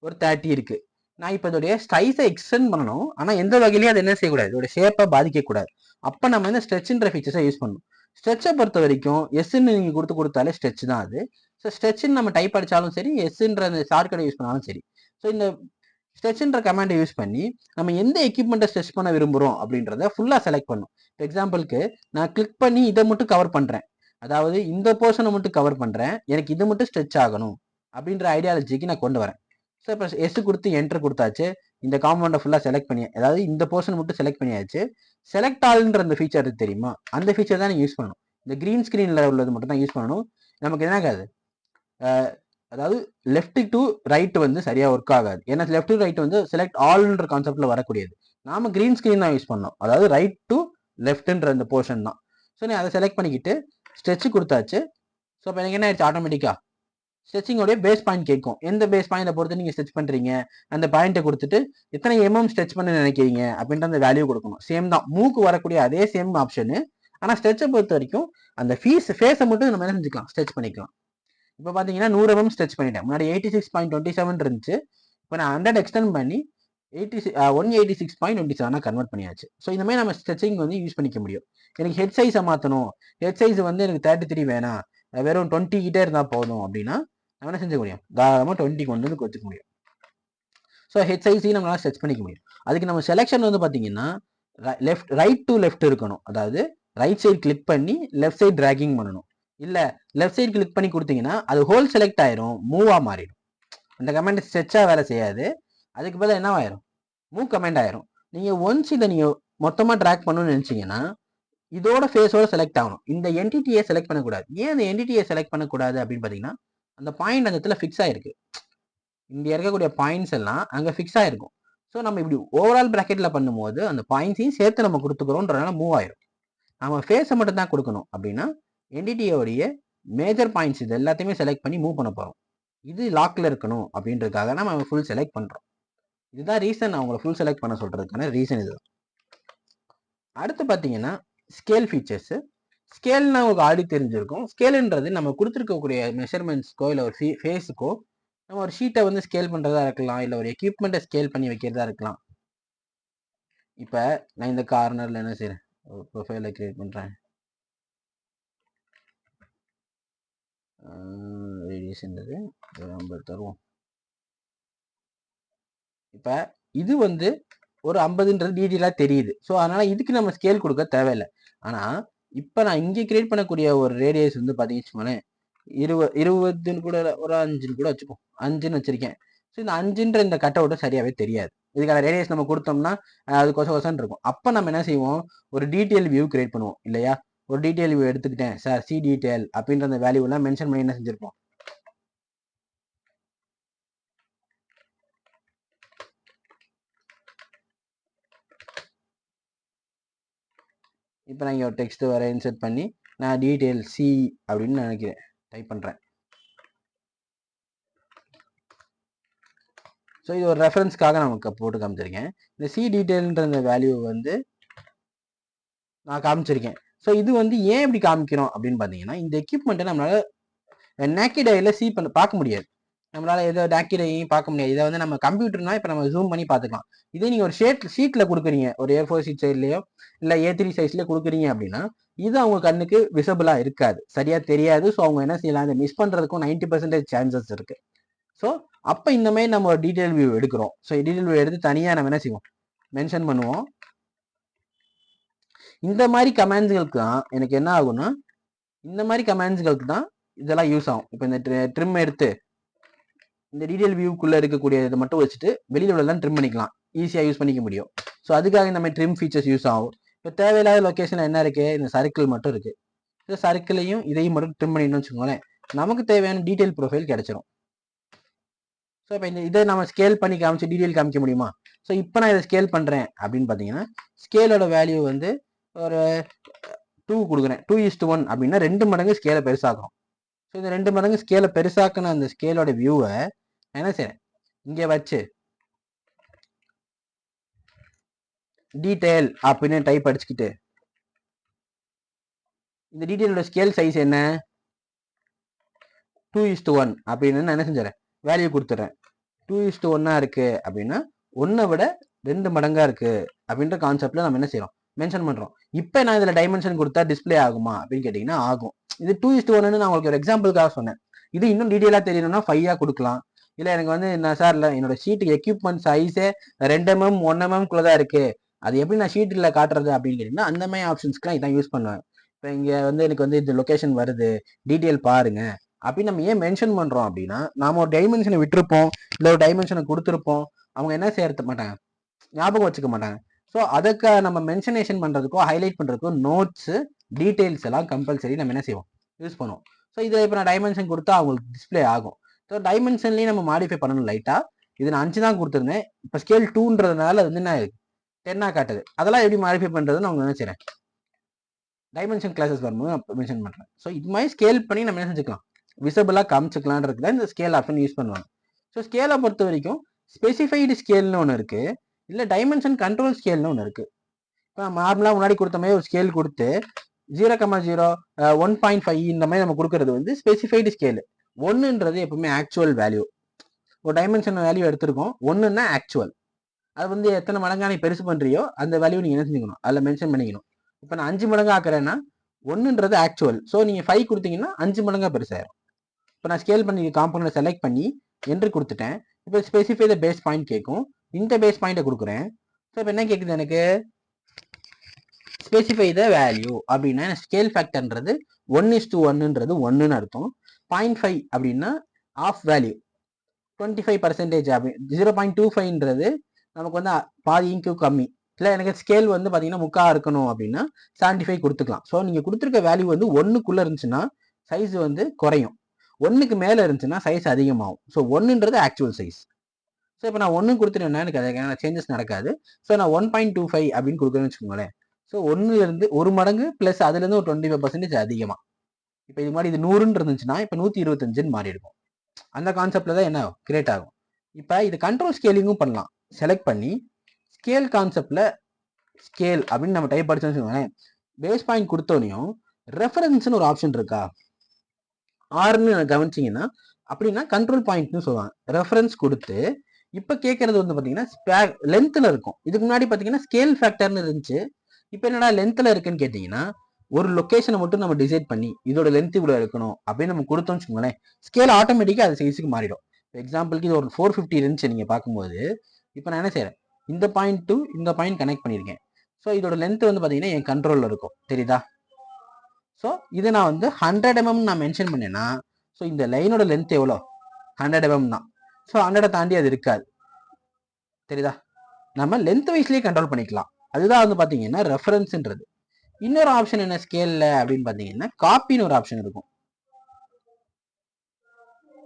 ஒரு 30 இருக்கு. நான் இப்போ இதோடைய சைஸை எக்ஸ்டெண்ட் பண்ணணும். ஆனால் எந்த வகையிலையும் அது என்ன செய்யக்கூடாது, இதோட ஷேப்பை பாதிக்கக்கூடாது. அப்போ நம்ம இந்த ஸ்ட்ரெச்ன்ற ஃபீச்சர்ஸை யூஸ் பண்ணணும். ஸ்ட்ரெச்சை பொறுத்த வரைக்கும் எஸ்ன்னு நீங்கள் கொடுத்தாலே ஸ்ட்ரெச் தான் அது. ஸோ ஸ்ட்ரெச்ன்னு நம்ம டைப் அடித்தாலும் சரி, எஸ்ன்ற அந்த ஷார்ட்கட்டை யூஸ் பண்ணாலும் சரி. ஸோ இந்த ஸ்ட்ரெச்ன்ற கமாண்டை யூஸ் பண்ணி நம்ம எந்த எக்யூப்மெண்ட்டை ஸ்ட்ரெச் பண்ண விரும்புகிறோம் அப்படின்றத ஃபுல்லாக செலக்ட் பண்ணணும். இப்போ எக்ஸாம்பிளுக்கு நான் கிளிக் பண்ணி இதை மட்டும் கவர் பண்ணுறேன், அதாவது இந்த போர்ஷனை மட்டும் கவர் பண்ணுறேன், எனக்கு இது மட்டும் ஸ்ட்ரெச் ஆகணும் அப்படின்ற ஐடியாலஜிக்கு நான் கொண்டு வரேன். ஸோ இப்போ எஸ் கொடுத்து என்டர் கொடுத்தாச்சு. இந்த காம்பவுண்டை ஃபுல்லாக செலக்ட் பண்ணி, அதாவது இந்த போர்ஷன் மட்டும் செலக்ட் பண்ணியாச்சு. செலக்ட் ஆல்ன்ற அந்த ஃபீச்சர் தெரியுமா, அந்த ஃபீச்சர் தான் நீங்கள் யூஸ் பண்ணணும். இந்த க்ரீன் ஸ்க்ரீனில் உள்ளது மட்டும் தான் யூஸ் பண்ணணும். நமக்கு என்ன ஆகாது, அதாவது லெஃப்ட் டு ரைட் வந்து சரியாக ஒர்க் ஆகாது. ஏன்னா லெஃப்ட் டு ரைட் வந்து செலக்ட் ஆல்ன்ற கான்செப்டில் வரக்கூடியது. நாம க்ரீன் ஸ்க்ரீன் தான் யூஸ் பண்ணோம், அதாவது ரைட் டு லெஃப்ட்ன்ற அந்த போர்ஷன் தான். ஸோ நீ அதை செலக்ட் பண்ணிக்கிட்டு ஸ்ட்ரெச் கொடுத்தாச்சு. ஸோ இப்போ எனக்கு என்ன ஆயிடுச்சு, ஆட்டோமேட்டிக்காக ஸ்ட்ரெச்சிங்கோடைய பேஸ் பாயிண்ட் கேட்கும். எந்த பேஸ் பாயிண்டை பொறுத்து நீங்கள் ஸ்ட்ரெச் பண்ணுறீங்க அந்த பாயிண்ட்டை கொடுத்துட்டு எத்தனை ஸ்ட்ரெச் பண்ண நினைக்கிறீங்க அப்படின்ற அந்த வேல்யூ கொடுக்கணும். சேம் தான் மூக்கு வரக்கூடிய அதே சேம் ஆப்ஷனு. ஆனால் ஸ்ட்ரெச்சை பொறுத்த வரைக்கும் அந்த ஃபேஸை மட்டும் நம்ம என்ன செஞ்சுக்கலாம், ஸ்ட்ரெச் பண்ணிக்கலாம். இப்போ பார்த்தீங்கன்னா 100 ஸ்ட்ரெச் பண்ணிட்டேன். முன்னாடி 86.27 இருந்துச்சு. இப்போ நான் 100 எக்ஸ்டெண்ட் பண்ணி 186.27 கன்வெர்ட் பண்ணியாச்சு. ஸோ இந்த மாதிரி நம்ம ஸ்ட்ரெச்சிங் வந்து யூஸ் பண்ணிக்க முடியும். எனக்கு ஹெட் சைஸை மாற்றணும், ஹெட் சைஸ் வந்து எனக்கு 33 வேணாம், வெறும் 20 கிட்டே இருந்தால் போதும் அப்படின்னா நம்ம என்ன செஞ்சுக்க முடியும், தாராளமாக 20 கொண்டு வந்து வச்சுக்க முடியும். ஸோ ஹெட் சைஸையும் நம்மளால ஸ்ட்ரெச் பண்ணிக்க முடியும். அதுக்கு நம்ம செலெக்ஷன் வந்து பார்த்தீங்கன்னா ரைட் டு லெஃப்ட் இருக்கணும். அதாவது ரைட் சைடு கிளிக் பண்ணி லெஃப்ட் சைடு டிராகிங் பண்ணணும். இல்லை லெஃப்ட் சைடு கிளிக் பண்ணி கொடுத்தீங்கன்னா அது ஹோல் செலக்ட் ஆயிரும், மூவாக மாறிடும். அந்த கமெண்ட் ஸ்ட்ரெச்சாக வேலை செய்யாது. அதுக்கு பதிலாக என்ன ஆயிரும், மூவ் கமெண்ட் ஆயிரும். நீங்கள் ஒன்ஸ் இதை நீங்கள் மொத்தமாக ட்ராக் பண்ணணும்னு நினச்சிங்கன்னா இதோட ஃபேஸோட செலக்ட் ஆகணும். இந்த என்டிட்டியை செலக்ட் பண்ணக்கூடாது. ஏன் அந்த என்டிட்டியை செலக்ட் பண்ணக்கூடாது அப்படின்னு பார்த்தீங்கன்னா அந்த பாயிண்ட் அந்த இடத்துல ஃபிக்ஸ் ஆயிருக்கு. இங்கே இருக்கக்கூடிய பாயிண்ட்ஸ் எல்லாம் அங்கே ஃபிக்ஸ் ஆயிருக்கும். ஸோ நம்ம இப்படி ஓவரால் ப்ராக்கெட்டில் பண்ணும்போது அந்த பாயிண்ட்ஸையும் சேர்த்து நம்ம கொடுத்துக்கிறோன்றதுனால மூவ் ஆயிரும். நம்ம ஃபேஸை மட்டும் தான் கொடுக்கணும் அப்படின்னா என்டிட்டியோடைய மேஜர் பாயிண்ட்ஸ் இது எல்லாத்தையுமே செலக்ட் பண்ணி மூவ் பண்ண போகிறோம். இது லாக்கில் இருக்கணும் அப்படின்றதுக்காக நம்ம ஃபுல் செலக்ட் பண்ணுறோம். இதுதான் ரீசன் நான் உங்களை ஃபுல் செலக்ட் பண்ண சொல்கிறதுக்கான ரீசன் இதுதான். அடுத்து பார்த்தீங்கன்னா ஸ்கேல் ஃபீச்சர்ஸு. ஸ்கேல்னா உங்களுக்கு ஆடி தெரிஞ்சிருக்கும். ஸ்கேலுன்றது நம்ம கொடுத்துருக்கக்கூடிய மெஷர்மெண்ட்ஸ்க்கோ இல்லை ஒரு ஃபேஸுக்கோ நம்ம ஒரு ஷீட்டை வந்து ஸ்கேல் பண்ணுறதா இருக்கலாம், இல்லை ஒரு எக்யூப்மெண்ட்டை ஸ்கேல் பண்ணி வைக்கிறதா இருக்கலாம். இப்போ நான் இந்த கார்னரில் என்ன செய்கிறேன், ஒரு ப்ரொஃபைலை கிரியேட் பண்ணுறேன். ரேடியேஷன்றது நம்ம தருவோம். இப்போ இது வந்து ஒரு 50ன்றது டீட்டெயிலாக தெரியுது. ஸோ அதனால் இதுக்கு நம்ம ஸ்கேல் கொடுக்க தேவையில்லை. ஆனால் இப்போ நான் இங்கே கிரியேட் பண்ணக்கூடிய ஒரு ரேடியஸ் வந்து பார்த்தீங்கன்னு வச்சுக்கோங்களேன், 20 கூட ஒரு 5 கூட வச்சுப்போம், 5ன்னு வச்சிருக்கேன். ஸோ இந்த 5ன்ற இந்த கட் அவுட்டை சரியாகவே தெரியாது. இதுக்கான ரேடியஸ் நம்ம கொடுத்தோம்னா அது கொசன்னு இருக்கும். அப்போ நம்ம என்ன செய்வோம், ஒரு டீட்டெயில் வியூ கிரியேட் பண்ணுவோம் இல்லையா. ஒரு டீட்டெயில் வியூ எடுத்துக்கிட்டேன் சார், சி டீட்டெயில் அப்படின்ற அந்த வேல்யூலாம் மென்ஷன் பண்ணி என்ன செஞ்சிருப்போம். இப்போ நான் இங்கே ஒரு டெக்ஸ்ட் வர இன்சர்ட் பண்ணி நான் டீட்டெயில் சி அப்படின்னு நினைக்கிறேன், டைப் பண்ணுறேன். ஸோ இது ஒரு ரெஃபரன்ஸ்க்காக நமக்கு போட்டு காமிச்சிருக்கேன். இந்த சி டீட்டெயில்ன்ற இந்த வேல்யூ வந்து நான் காமிச்சிருக்கேன். ஸோ இது வந்து ஏன் இப்படி காமிக்கிறோம் அப்படின்னு பார்த்தீங்கன்னா, இந்த எக்யூப்மெண்ட்டை நம்மளால நேக்கட் ஐல பார்க்க முடியாது. நம்மளால எதோ நேக்கட் ஐயும் பார்க்க முடியாது. இதை வந்து நம்ம கம்ப்யூட்டர்னா இப்போ நம்ம ஜூம் பண்ணி பார்த்துக்கலாம். இதே நீங்கள் ஒரு ஷீட்டில் கொடுக்குறீங்க, ஒரு A4 ஷீட் சைட்லையோ இல்லை A3 சைஸ்லேயோ கொடுக்குறீங்க அப்படின்னா, இது அவங்க கண்ணுக்கு விசிபிளாக இருக்காது, சரியாக தெரியாது. ஸோ அவங்க என்ன செய்யலாம், அதை மிஸ் பண்ணுறதுக்கும் 90% சான்சஸ் இருக்கு. ஸோ அப்போ இந்த மாதிரி நம்ம ஒரு டீட்டெயில் வியூ எடுக்கிறோம். ஸோ டீட்டெயில் வியூ எடுத்து தனியாக நம்ம என்ன செய்வோம், மென்ஷன் பண்ணுவோம். இந்த மாதிரி கமாண்ட்ஸ்களுக்கு தான் எனக்கு என்ன ஆகும்னா, இந்த மாதிரி கமாண்ட்ஸ்களுக்கு தான் இதெல்லாம் யூஸ் ஆகும். இப்போ இந்த ட்ரிம் எடுத்து இந்த டீடைல் வியூக்குள்ள இருக்கக்கூடிய இதை மட்டும் வச்சுட்டு வெளியில உள்ளதெல்லாம் ட்ரிம் பண்ணிக்கலாம், ஈஸியாக யூஸ் பண்ணிக்க முடியும். ஸோ அதுக்காக இந்த மாதிரி ட்ரிம் ஃபீச்சர்ஸ் யூஸ் ஆகும். இப்போ தேவையில்லாத லொக்கேஷனில் என்ன இருக்கு, இந்த சர்க்கிள் மட்டும் இருக்கு. இந்த சர்க்கிளையும் இதையும் மட்டும் ட்ரிம் பண்ணிடணும்னு வச்சுக்கோங்களேன், நமக்கு தேவையான டீடைல் ப்ரொஃபைல் கிடைச்சிரும். ஸோ இப்போ இதை நம்ம ஸ்கேல் பண்ணி காமிச்சு டீடைல் காமிக்க முடியுமா? ஸோ இப்போ நான் இதை ஸ்கேல் பண்ணுறேன் அப்படின்னு பார்த்தீங்கன்னா, ஸ்கேலோட வேல்யூ வந்து ஒரு 2 கொடுக்குறேன். 2:1 அப்படின்னா 2 மடங்கு ஸ்கேலை பெருசாக்கும். ஸோ இந்த 2 மடங்கு ஸ்கேலை பெருசாக்குன அந்த ஸ்கேலோட வியூவை என்ன செய்யறேன், இங்கே வச்சு டீடைல் அப்படின்னு டைப் அடிச்சுக்கிட்டு இந்த டீடைலோட ஸ்கேல் சைஸ் என்ன 2:1 அப்படின்னு என்ன செஞ்சுறேன், வேல்யூ கொடுத்துட்றேன். 2:1 இருக்கு அப்படின்னா 1 விட 2 மடங்கா இருக்கு அப்படின்ற கான்செப்ட்ல நம்ம என்ன செய்யறோம், மென்ஷன் பண்றோம். இப்போ நான் இதுல டைமென்ஷன் கொடுத்தா டிஸ்பிளே ஆகுமா அப்படின்னு கேட்டீங்கன்னா ஆகும். இது 2:1 நான் உங்களுக்கு ஒரு எக்ஸாம்பிளுக்காக சொன்னேன். இது இன்னும் டீடைலா தெரியணும்னா 5 கொடுக்கலாம். இல்ல எனக்கு வந்து என்ன சார், இல்லை என்னோட ஷீட்டுக்கு எக்யூப்மெண்ட் சைஸே 2 mm 1 mm தான் இருக்கு, அது எப்படி நான் ஷீட்டில் காட்டுறது அப்படின்னு கேட்டீங்கன்னா அந்த மாதிரி ஆப்ஷன்ஸ்க்குலாம் இதான் யூஸ் பண்ணுவேன். இப்போ இங்கே வந்து எனக்கு வந்து இந்த லொக்கேஷன் வருது, டீட்டெயில் பாருங்க அப்படின்னு நம்ம ஏன் மென்ஷன் பண்றோம் அப்படின்னா, நாம ஒரு டைமென்ஷனை விட்டுருப்போம், இல்லை ஒரு டைமென்ஷனை கொடுத்துருப்போம், அவங்க என்ன செய்ய மாட்டாங்க, ஞாபகம் வச்சுக்க மாட்டாங்க. ஸோ அதுக்கு நம்ம மென்ஷனேஷன் பண்றதுக்கோ ஹைலைட் பண்றதுக்கோ நோட்ஸ் டீடைல்ஸ் எல்லாம் கம்பல்சரி நம்ம என்ன செய்வோம், யூஸ் பண்ணுவோம். ஸோ இதை இப்போ நான் டைமென்ஷன் கொடுத்தா அவங்களுக்கு டிஸ்பிளே ஆகும். ஸோ டைமென்ஷன்லையும் நம்ம மாடிஃபை பண்ணணும் லைட்டா. இது நான் 5 தான் கொடுத்துருந்தேன், இப்போ ஸ்கேல் 2ன்றதுனால அது வந்து என்ன 10 காட்டுது. அதெல்லாம் எப்படி மாடிஃபை பண்றதுன்னு அவங்க நினைச்சிடறேன், டைமென்ஷன் கிளாஸஸ் வரும்போது நான் மென்ஷன் பண்றேன். ஸோ இது மாதிரி ஸ்கேல் பண்ணி நம்ம என்ன செஞ்சுக்கலாம், விசிபிளா காமிச்சுக்கலான்றது தான் இந்த ஸ்கேல் ஆப்ஷன் யூஸ் பண்ணுவாங்க. ஸோ ஸ்கேலை பொறுத்த வரைக்கும் ஸ்பெசிஃபைடு ஸ்கேல்னு ஒன்று இருக்கு, இல்லை டைமென்ஷன் கண்ட்ரோல் ஸ்கேல்னு ஒன்று இருக்கு. இப்போ நார்மலாக முன்னாடி கொடுத்த மாதிரி ஒரு ஸ்கேல் கொடுத்து 0,0 1.5 இந்த மாதிரி நம்ம கொடுக்கறது வந்து ஸ்பெசிஃபைடு ஸ்கேலு. 1ன்றது எப்பவுமே ஆக்சுவல் வேல்யூ. ஒரு டைமென்ஷன் வேல்யூ எடுத்திருக்கோம், 1ன்னா ஆக்சுவல். அது வந்து எத்தனை மடங்கா நீ பெருசு பண்றியோ அந்த வேல்யூ நீங்க என்ன செஞ்சுக்கணும், அதில் மென்ஷன் பண்ணிக்கணும். இப்போ நான் 5 மடங்கு ஆக்குறேன்னா 1ன்றது ஆக்சுவல். ஸோ நீங்க 5 கொடுத்தீங்கன்னா 5 மடங்கா பெருசாயிரும். இப்போ நான் ஸ்கேல் பண்ணி காம்பவுண்டை செலக்ட் பண்ணி என்ட்ரு கொடுத்துட்டேன். இப்போ ஸ்பெசிஃபை த பேஸ் பாயிண்ட் கேட்கும், இந்த பேஸ் பாயிண்ட்டை கொடுக்குறேன். ஸோ இப்போ என்ன கேட்குது எனக்கு, ஸ்பெசிஃபை த வேல்யூ அப்படின்னா ஸ்கேல் ஃபேக்டர்ன்றது 1:1ன்றது 1ன்னு அர்த்தம். 0.5 அப்படின்னா ஆஃப் வேல்யூ 25% அப்படி. 0.25ன்றது நமக்கு வந்து பாதி இன்க்கு கம்மி. இல்லை எனக்கு ஸ்கேல் வந்து பார்த்தீங்கன்னா 3/4 இருக்கணும் அப்படின்னா 75 கொடுத்துக்கலாம். ஸோ நீங்கள் கொடுத்துருக்க வேல்யூ வந்து 1க்குள்ளே இருந்துச்சுன்னா சைஸ் வந்து குறையும், 1க்கு மேலே இருந்துச்சுன்னா சைஸ் அதிகமாகும். ஸோ 1ன்றது ஆக்சுவல் சைஸ். ஸோ இப்போ நான் 1 கொடுத்துட்டேன்னா எனக்கு அதுக்கான சேஞ்சஸ் நடக்காது. ஸோ நான் 1.25 அப்படின்னு கொடுக்குறேன்னு வச்சுக்கோங்களேன். ஸோ 1லேருந்து 1 மடங்கு ப்ளஸ் அதுலேருந்து ஒரு 25% அதிகமாக. இப்போ இது மாதிரி இது 100ன்னு இருந்துச்சுன்னா இப்போ 125ன்னு மாறி இருக்கும். அந்த கான்செப்ட்ல தான் என்ன கிரியேட் ஆகும். இப்போ இது கண்ட்ரோல் ஸ்கேலிங்கும் பண்ணலாம். செலக்ட் பண்ணி ஸ்கேல் கான்செப்ட்ல ஸ்கேல் அப்படின்னு நம்ம டைப் படிச்சோம்னு வச்சுக்கோங்களேன், பேஸ் பாயிண்ட் கொடுத்தோனையும் ரெஃபரன்ஸ்னு ஒரு ஆப்ஷன் இருக்கா, ஆர்னு கவனிச்சிங்கன்னா அப்படின்னா கண்ட்ரோல் பாயிண்ட்னு சொல்லுவாங்க. ரெஃபரன்ஸ் கொடுத்து இப்போ கேட்கறது வந்து பார்த்தீங்கன்னா லென்த்தில் இருக்கும். இதுக்கு முன்னாடி பார்த்தீங்கன்னா ஸ்கேல் ஃபேக்டர்னு இருந்துச்சு. இப்போ என்னடா லென்த்தில் இருக்குன்னு கேட்டிங்கன்னா, ஒரு லொக்கேஷனை மட்டும் நம்ம டிசைட் பண்ணி இதோட லென்த் இவ்வளோ இருக்கணும் அப்படின்னு நம்ம கொடுத்தோம்னு வச்சுக்கோங்களேன், ஸ்கேல் ஆட்டோமேட்டிக்காக அது சைஸுக்கு மாறிடும். எக்ஸாம்பிளுக்கு இது ஒரு 450 இருந்துச்சு நீங்கள் பார்க்கும்போது, இப்போ நான் என்ன செய்கிறேன், இந்த பாயிண்ட் டு இந்த பாயிண்ட் கனெக்ட் பண்ணியிருக்கேன். ஸோ இதோட லென்த் வந்து பார்த்தீங்கன்னா என் கண்ட்ரோலில் இருக்கும், தெரியுதா? ஸோ இதை நான் வந்து 100 mm நான் மென்ஷன் பண்ணேன்னா, ஸோ இந்த லைனோட லென்த் எவ்வளோ 100 mm தான். ஸோ 100 தாண்டி அது இருக்காது, தெரியுதா? நம்ம லென்த் வைஸ்லேயே கண்ட்ரோல் பண்ணிக்கலாம். அதுதான் வந்து பார்த்தீங்கன்னா ரெஃபரன்ஸ்ன்றது. இன்னொரு ஆப்ஷன் என்ன ஸ்கேல்ல அப்படின்னு பார்த்தீங்கன்னா, காப்பின்னு ஒரு ஆப்ஷன் இருக்கும்.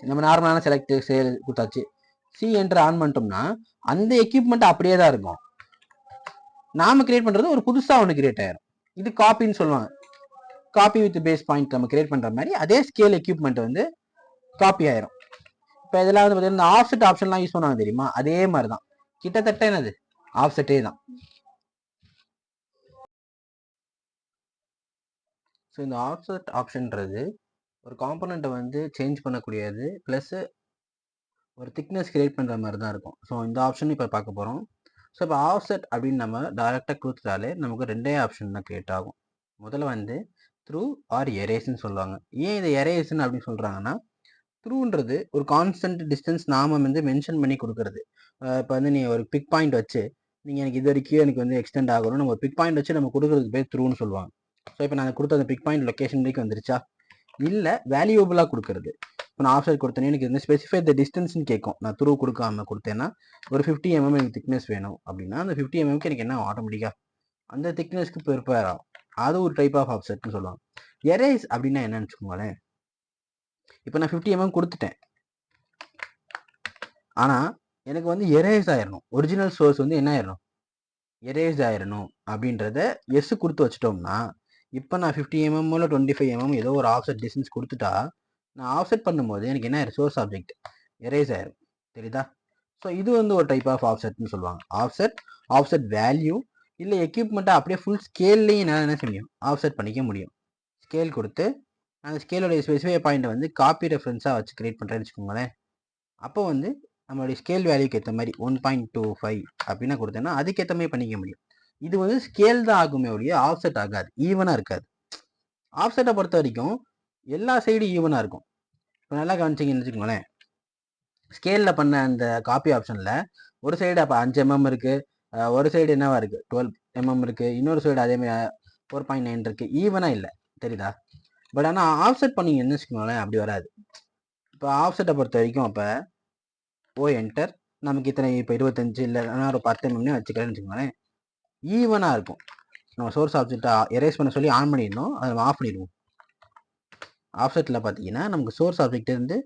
நம்ம நார்மலான செலக்ட் சேல் கொடுத்தாச்சு, சி என்ட்ரு ஆன் பண்ணிட்டோம்னா அந்த எக்யூப்மெண்ட் அப்படியே தான் இருக்கும். நாம கிரியேட் பண்றது ஒரு புதுசா ஒன்று கிரியேட் ஆயிரும். இது காப்பின்னு சொல்லுவாங்க. காப்பி வித் பேஸ் பாயிண்ட் நம்ம கிரியேட் பண்ற மாதிரி அதே ஸ்கேல் எக்யூப்மெண்ட் வந்து காப்பி ஆயிரும். இப்போ இதெல்லாம் வந்து பார்த்தீங்கன்னா ஆஃப்செட் ஆப்ஷன்லாம் யூஸ் பண்ணுவாங்க தெரியுமா, அதே மாதிரி தான் கிட்டத்தட்ட என்னது ஆஃப்செட்டே தான். ஸோ இந்த ஆஃப்செட் ஆப்ஷன்றது ஒரு காம்பனண்ட்டை வந்து சேஞ்ச் பண்ணக்கூடியது ப்ளஸ் ஒரு திக்னஸ் கிரியேட் பண்ணுற மாதிரி தான் இருக்கும். ஸோ இந்த ஆப்ஷன் இப்போ பார்க்க போகிறோம். ஸோ இப்போ ஆஃப்செட் அப்படின்னு நம்ம டைரெக்டாக கொடுத்துட்டாலே நமக்கு ரெண்டே ஆப்ஷன் தான் கிரியேட் ஆகும். முதல்ல வந்து த்ரூ ஆர் எரேஸ்ன்னு சொல்லுவாங்க. ஏன் இது எரேஸ்ன்னு அப்படின்னு சொல்கிறாங்கன்னா, த்ரூன்றது ஒரு கான்ஸ்டன்ட் டிஸ்டன்ஸ் நாம வந்து மென்ஷன் பண்ணி கொடுக்குறது. இப்போ வந்து நீ ஒரு பிக் பாயிண்ட் வச்சு நீங்கள் எனக்கு இது வரைக்கும் எனக்கு வந்து எக்ஸ்டெண்ட் ஆகணும், நம்ம பிக் பாயிண்ட் வச்சு நம்ம கொடுக்குறதுக்கு பேர் த்ரூன்னு சொல்லுவாங்க. ஸோ இப்போ நான் கொடுத்த அந்த பிக் பாயிண்ட் லொக்கேஷன் வரைக்கும் வந்துருச்சா, இல்லை வேல்யூபிளாக கொடுக்குறது. இப்போ நான் ஆஃப்செட் கொடுத்தேனே எனக்கு இந்த ஸ்பெசிஃபை த டிஸ்டன்ஸ்னு கேட்கும். நான் த்ரூ கொடுக்காம கொடுத்தேன்னா ஒரு 50 mm எனக்கு திக்னஸ் வேணும் அப்படின்னா அந்த 50 mmக்கு எனக்கு என்ன ஆட்டோமேட்டிக்காக அந்த திக்னஸ்க்கு ப்ரிப்பேர் ஆகும். அது ஒரு டைப் ஆஃப் ஆஃப்செட்னு சொல்லுவாங்க. எரேஸ் அப்படின்னா என்னன்னு வச்சுக்கோங்களேன். இப்போ நான் 50 mm கொடுத்துட்டேன், ஆனால் எனக்கு வந்து எரேஸ் ஆயிடணும். ஒரிஜினல் சோர்ஸ் வந்து என்ன ஆயிடணும், எரேஸ் ஆயிடணும் அப்படின்றத எஸ் கொடுத்து வச்சிட்டோம்னா, இப்போ நான் 50 mm இல்லை 25 mm ஏதோ ஒரு ஆஃப்செட் டிஸ்டன்ஸ் கொடுத்துட்டா நான் ஆஃப்செட் பண்ணும்போது எனக்கு என்ன ஆயிரும், சோர்ஸ் ஆப்ஜெக்ட் எரேஸ் ஆயிரும். தெரியுதா? ஸோ இது வந்து ஒரு டைப் ஆஃப் ஆஃப்செட்னு சொல்லுவாங்க. ஆஃப்செட் வேல்யூ இல்லை எக்யூப்மெண்ட்டை அப்படியே ஃபுல் ஸ்கேல்லையும் என்னால் என்ன செய்ய முடியும், ஆஃப்செட் பண்ணிக்க முடியும். ஸ்கேல் கொடுத்து அந்த ஸ்கேலோடைய ஸ்பெசிஃபை பாயிண்ட்டை வந்து காப்பி ரெஃபரன்ஸாக வச்சு கிரியேட் பண்ணுறேன்னு வச்சுக்கோங்களேன். அப்போ வந்து நம்மளுடைய ஸ்கேல் வேல்யூக்கு ஏற்ற மாதிரி 1.25 அப்படின்னா கொடுத்தேன்னா அதுக்கேற்ற மாதிரி பண்ணிக்க முடியும். இது வந்து ஸ்கேல் தான் ஆகுமே ஒழிய ஆஃப்செட் ஆகாது, ஈவனாக இருக்காது. ஆஃப்செட்டை பொறுத்த வரைக்கும் எல்லா சைடும் ஈவனாக இருக்கும். இப்போ நல்லா கவனிச்சிங்கன்னு வச்சுக்கோங்களேன், ஸ்கேலில் பண்ண அந்த காப்பி ஆப்ஷனில் ஒரு சைடு அப்போ 5 mm இருக்குது, ஒரு சைடு என்னவா இருக்குது 12 mm இருக்குது, இன்னொரு சைடு அதேமாதிரி 4.9 இருக்குது, ஈவனாக இல்லை. தெரியுதா? பட் ஆனால் ஆஃப்செட் பண்ணிங்கன்னு வச்சுக்கோங்களேன் அப்படி வராது. இப்போ ஆஃப்செட்டை பொறுத்த வரைக்கும் அப்போ என்டர் நமக்கு இத்தனை இப்போ 25 இல்லைன்னா ஒரு 10 mm வச்சுக்கிறேன்னு வச்சுக்கோங்களேன், ஈவனாக இருக்கும். நம்ம சோர்ஸ் ஆப்ஜெக்டை எரேஸ் பண்ண சொல்லி ஆன் பண்ணிடணும், அதை நம்ம ஆஃப் பண்ணிடுவோம். ஆஃப்செட்டில் பார்த்தீங்கன்னா நமக்கு சோர்ஸ் ஆப்ஜெக்ட் இருந்து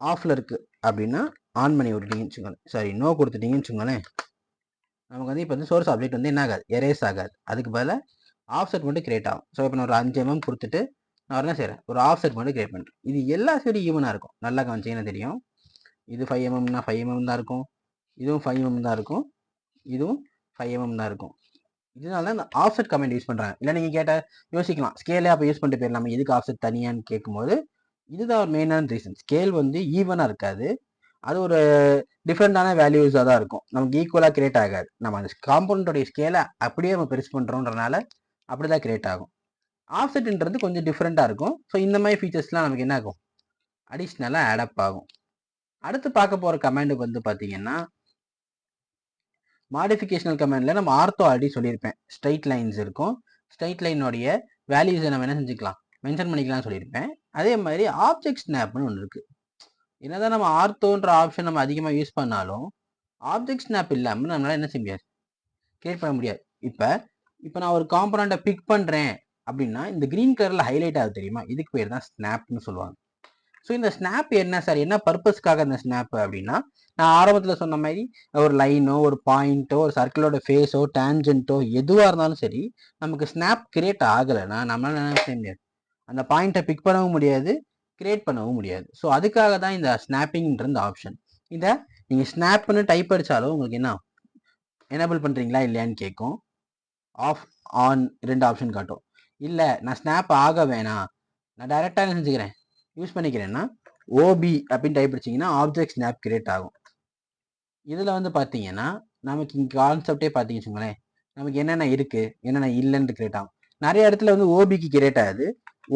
ஆஃபில் இருக்குது அப்படின்னா ஆன் பண்ணி விட்டுட்டீங்கன்னு வச்சுக்கோங்களேன், சாரி நோ கொடுத்துட்டீங்கன்னு வச்சுக்கோங்களேன், நமக்கு வந்து இப்போ வந்து சோர்ஸ் ஆப்ஜெக்ட் வந்து என்ன ஆகாது, எரேஸ் ஆகாது. அதுக்கு பதிலாக ஆஃப்செட் மட்டும் கிரியேட் ஆகும். ஸோ இப்போ நான் ஒரு 5 mm கொடுத்துட்டு நான் என்ன செய்கிறேன், ஒரு ஆஃப்செட் மட்டும் கிரியேட் பண்ணுறேன். இது எல்லா சைடும் ஈவனாக இருக்கும். நல்லா கவனிச்சிங்கன்னா தெரியும். இது 5 mmனா 5 mm தான் இருக்கும், இதுவும் 5 mm தான் இருக்கும், இதுவும் 5 mm தான் இருக்கும். இதனால இந்த ஆஃப்செட் கமெண்ட் யூஸ் பண்ணுறாங்க. இல்லை நீங்கள் கேட்ட யோசிக்கலாம், ஸ்கேலே அப்போ யூஸ் பண்ணிட்டு போயிடலாம், நம்ம எதுக்கு ஆஃப்செட் தனியான்னு கேட்கும்போது இதுதான் ஒரு மெயினான ரீசன். ஸ்கேல் வந்து ஈவனாக இருக்காது, அது ஒரு டிஃப்ரெண்டான வேல்யூஸாக தான் இருக்கும், நமக்கு ஈக்குவலாக கிரியேட் ஆகாது. நம்ம அந்த காம்பவுண்டோடைய ஸ்கேலை அப்படியே நம்ம பெருசு பண்ணுறோன்றனால அப்படி தான் கிரியேட் ஆகும். ஆஃப்செட்ன்றது கொஞ்சம் டிஃப்ரெண்ட்டாக இருக்கும். ஸோ இந்த மாதிரி ஃபீச்சர்ஸ்லாம் நமக்கு என்ன ஆகும், அடிஷ்னலாக ஆடப் ஆகும். அடுத்து பார்க்க போகிற கமாண்டுக்கு வந்து பார்த்தீங்கன்னா மாடிஃபிகேஷனல் கமாண்டில் நம்ம ஆர்த்தோ ஆல்ரெடி சொல்லியிருப்பேன். ஸ்ட்ரைட் லைன்ஸ் இருக்கும், ஸ்ட்ரைட் லைனோடைய வேல்யூஸை நம்ம என்ன செஞ்சுக்கலாம், மென்ஷன் பண்ணிக்கலாம்னு சொல்லியிருப்பேன். அதே மாதிரி ஆப்ஜெக்ட் ஸ்னாப்னு ஒன்று இருக்குது. என்னதான் நம்ம ஆர்த்தோன்ற ஆப்ஷன் நம்ம அதிகமாக யூஸ் பண்ணாலும் ஆப்ஜெக்ட் ஸ்னாப் இல்லாமல் நம்மளால் என்ன செய்ய முடியாது, கிரியேட் பண்ண முடியாது. இப்போ நான் ஒரு காம்பனண்ட்டை பிக் பண்ணுறேன் அப்படின்னா இந்த க்ரீன் கலரில் ஹைலைட் ஆகுது தெரியுமா, இதுக்கு பேர் தான் ஸ்னாப்னு சொல்லுவாங்க. ஸோ இந்த ஸ்னாப் என்ன சார், என்ன பர்பஸ்க்காக இந்த ஸ்னாப் அப்படின்னா, நான் ஆரம்பத்தில் சொன்ன மாதிரி ஒரு லைனோ ஒரு பாயிண்ட்டோ ஒரு சர்க்கிளோட ஃபேஸோ டேஞ்சன்ட்டோ எதுவாக இருந்தாலும் சரி, நமக்கு ஸ்னாப் கிரியேட் ஆகலைன்னா நம்மளால என்ன செய்ய முடியாது, அந்த பாயிண்ட்டை பிக் பண்ணவும் முடியாது, கிரியேட் பண்ணவும் முடியாது. ஸோ அதுக்காக தான் இந்த ஸ்னாப்பிங்ன்ற இந்த ஆப்ஷன். இதை நீங்கள் ஸ்னாப்னு டைப் அடித்தாலும் உங்களுக்கு என்ன எனேபிள் பண்ணுறீங்களா இல்லையான்னு கேட்கும். ஆஃப் ஆன் 2 ஆப்ஷன் காட்டும். இல்லை நான் ஸ்னாப் ஆக வேணாம், நான் டைரெக்டாக என்ன செஞ்சுக்கிறேன் யூஸ் பண்ணிக்கிறேன்னா ஓபி அப்படின்னு டைப் அடிச்சிங்கன்னா ஆப்ஜெக்ட் ஸ்னாப் கிரியேட் ஆகும். இதில் வந்து பார்த்தீங்கன்னா நமக்கு இங்கே கான்செப்டே பார்த்தீங்கன்னு வச்சுக்கோங்களேன், நமக்கு என்னென்ன இருக்குது என்னென்ன இல்லைன்னு கிரியேட் ஆகும். நிறைய இடத்துல வந்து ஓபிக்கு கிரியேட் ஆகுது,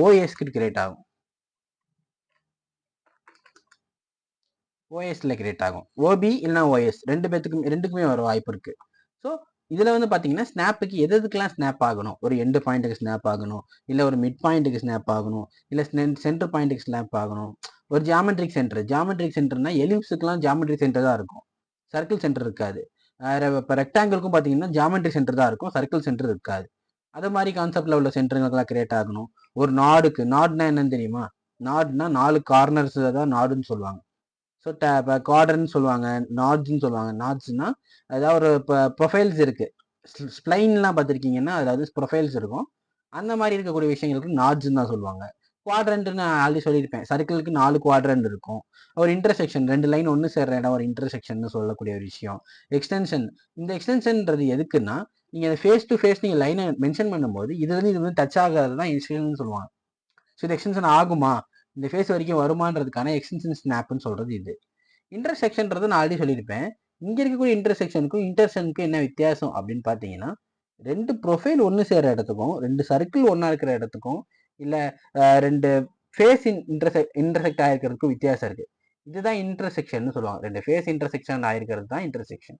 ஓஎஸ்க்கு கிரியேட் ஆகும், ஓஎஸ்ல கிரியேட் ஆகும். ஓபி இல்லைனா ஓஎஸ் ரெண்டுக்குமே வர வாய்ப்பு இருக்குது. ஸோ இதில் வந்து பார்த்தீங்கன்னா ஸ்னாப்புக்கு எதுக்கெல்லாம் ஸ்னாப் ஆகணும், ஒரு எண்டு பாயிண்ட்டுக்கு ஸ்னாப் ஆகணும், இல்லை ஒரு மிட் பாயிண்ட்டுக்கு ஸ்னாப் ஆகணும், இல்லை சென்டர் பாயிண்ட்டுக்கு ஸ்னாப் ஆகணும், ஒரு ஜாமெட்ரிக் சென்டர்னா எலிப்ஸுக்கெல்லாம் ஜாமெட்ரிக் சென்டர் தான் இருக்கும், சர்க்கிள் சென்டர் இருக்காது. இப்போ ரெக்டாங்கிளுக்கும் பார்த்தீங்கன்னா ஜாமெட்ரிக் சென்டர் தான் இருக்கும், சர்க்கிள் சென்டர் இருக்காது. அது மாதிரி கான்செப்டில் உள்ள சென்டருங்களுக்கெல்லாம் கிரியேட் ஆகணும். ஒரு நாடுனா என்னன்னு தெரியுமா, நாடுனா 4 கார்னர்ஸ் தான் நாடுன்னு சொல்லுவாங்க. ஸோ இப்போ குவாட்ரன்னு சொல்லுவாங்க, நாட்ஸ்ன்னு சொல்லுவாங்க. நாட்ஸ்னா அதாவது ஒரு இப்போ ப்ரொஃபைல்ஸ் இருக்குது, ஸ்ப்ளைன்லாம் பார்த்துருக்கீங்கன்னா அதில் வந்து ப்ரொஃபைல்ஸ் இருக்கும், அந்த மாதிரி இருக்கக்கூடிய விஷயங்களுக்கு நாட்ஸ்ன்னு தான் சொல்லுவாங்க. குவாட்ரண்ட் நான் ஆல்ரெடி சொல்லியிருப்பேன். சர்க்கிளுக்கு 4 குவாட்ரண்ட் இருக்கும். ஒரு இன்டர்செக்ஷன் 2 லைன் ஒன்று சேர்ற இடம் ஒரு இன்டர்செக்ஷன் சொல்லக்கூடிய ஒரு விஷயம். எக்ஸ்டென்ஷன், இந்த எக்ஸ்டென்ஷன்ன்றது எதுக்குன்னா, நீங்க ஃபேஸ் டு ஃபேஸ் நீங்க லைனை மென்ஷன் பண்ணும்போது இது வந்து டச் ஆகிறது தான் எக்ஸ்டென்ஷன் சொல்லுவாங்க. ஸோ இது எக்ஸ்டென்ஷன் ஆகுமா, இந்த ஃபேஸ் வரைக்கும் வருமானதுக்கான எக்ஸ்டென்ஷன் ஸ்னாப்னு சொல்றது இது. இன்டர்செக்ஷன்றது நான் ஆல்ரெடி சொல்லியிருப்பேன். இங்க இருக்கக்கூடிய இன்டர்செக்ஷனுக்கும் இன்டர்செக்ஷனுக்கும் என்ன வித்தியாசம் அப்படின்னு பார்த்தீங்கன்னா, 2 ப்ரொஃபைல் ஒன்று சேர இடத்துக்கும் 2 சர்க்கிள் ஒன்றா இருக்கிற இடத்துக்கும் இல்லை 2 ஃபேஸ் இன்டர்செக்ட் ஆகிருக்கிறதுக்கும் வித்தியாசம் இருக்கு. இதுதான் இன்டர்செக்ஷன் சொல்லுவாங்க. 2 ஃபேஸ் இன்டர்செக்ஷன் ஆகிருக்கிறது தான் இன்டர்செக்ஷன்.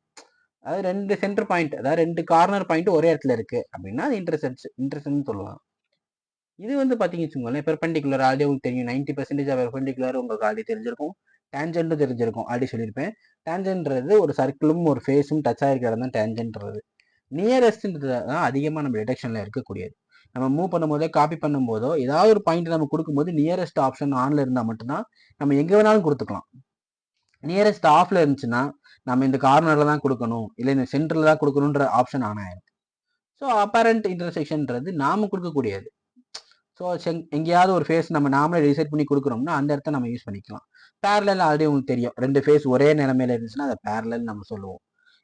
அதாவது 2 சென்டர் பாயிண்ட், அதாவது 2 கார்னர் பாயிண்ட் ஒரே இடத்துல இருக்கு அப்படின்னா அது இன்டர்செக்ஷன் சொல்லுவாங்க. இது வந்து பார்த்தீங்கன்னு வச்சுக்கோங்களேன், பெர்பெண்டிகுலர் ஆல்ரெடி உங்களுக்கு தெரியும். 90% பெர்பெண்டிகுலர் உங்களுக்கு ஆல்ரெடி தெரிஞ்சிருக்கும். டேஞ்சன்ட்டும் தெரிஞ்சிருக்கும், ஆல்ரெடி சொல்லியிருப்பேன். டேஞ்சன்ட்றது ஒரு சர்க்கிளும் ஒரு ஃபேஸும் டச் ஆகிருக்கிற இடம் தான் டேஞ்சன்ட்றது. நியரஸ்ட்ன்றது தான் அதிகமாக நம்ம டிடெக்ஷனில் இருக்கக்கூடியது. நம்ம மூவ் பண்ணும்போதோ காப்பி பண்ணும்போதோ ஏதாவது ஒரு பாயிண்ட் நம்ம கொடுக்கும்போது நியரஸ்ட் ஆப்ஷன் ஆன்ல இருந்தால் மட்டும்தான் நம்ம எங்கே வேணாலும் கொடுத்துக்கலாம். நியரஸ்ட் ஆஃப்ல இருந்துச்சுன்னா நம்ம இந்த கார்னரில் தான் கொடுக்கணும், இல்லை இந்த சென்டரில் தான் கொடுக்கணுன்ற ஆப்ஷன் ஆன் ஆயிரும். ஸோ அப்பரண்ட் இன்டர்செக்ஷன்ன்றது நாம கொடுக்கக்கூடியது. ஸோ எங்கேயாவது ஒரு ஃபேஸ் நம்ம நாமளே டிசைட் பண்ணி கொடுக்குறோம்னா அந்த இடத்த நம்ம யூஸ் பண்ணிக்கலாம். பேரலல் ஆல்ரெடி உங்களுக்கு தெரியும், 2 ஃபேஸ் ஒரே நிலைமையில இருந்துச்சுன்னா அதை பேரலல் நம்ம சொல்லுவோம்.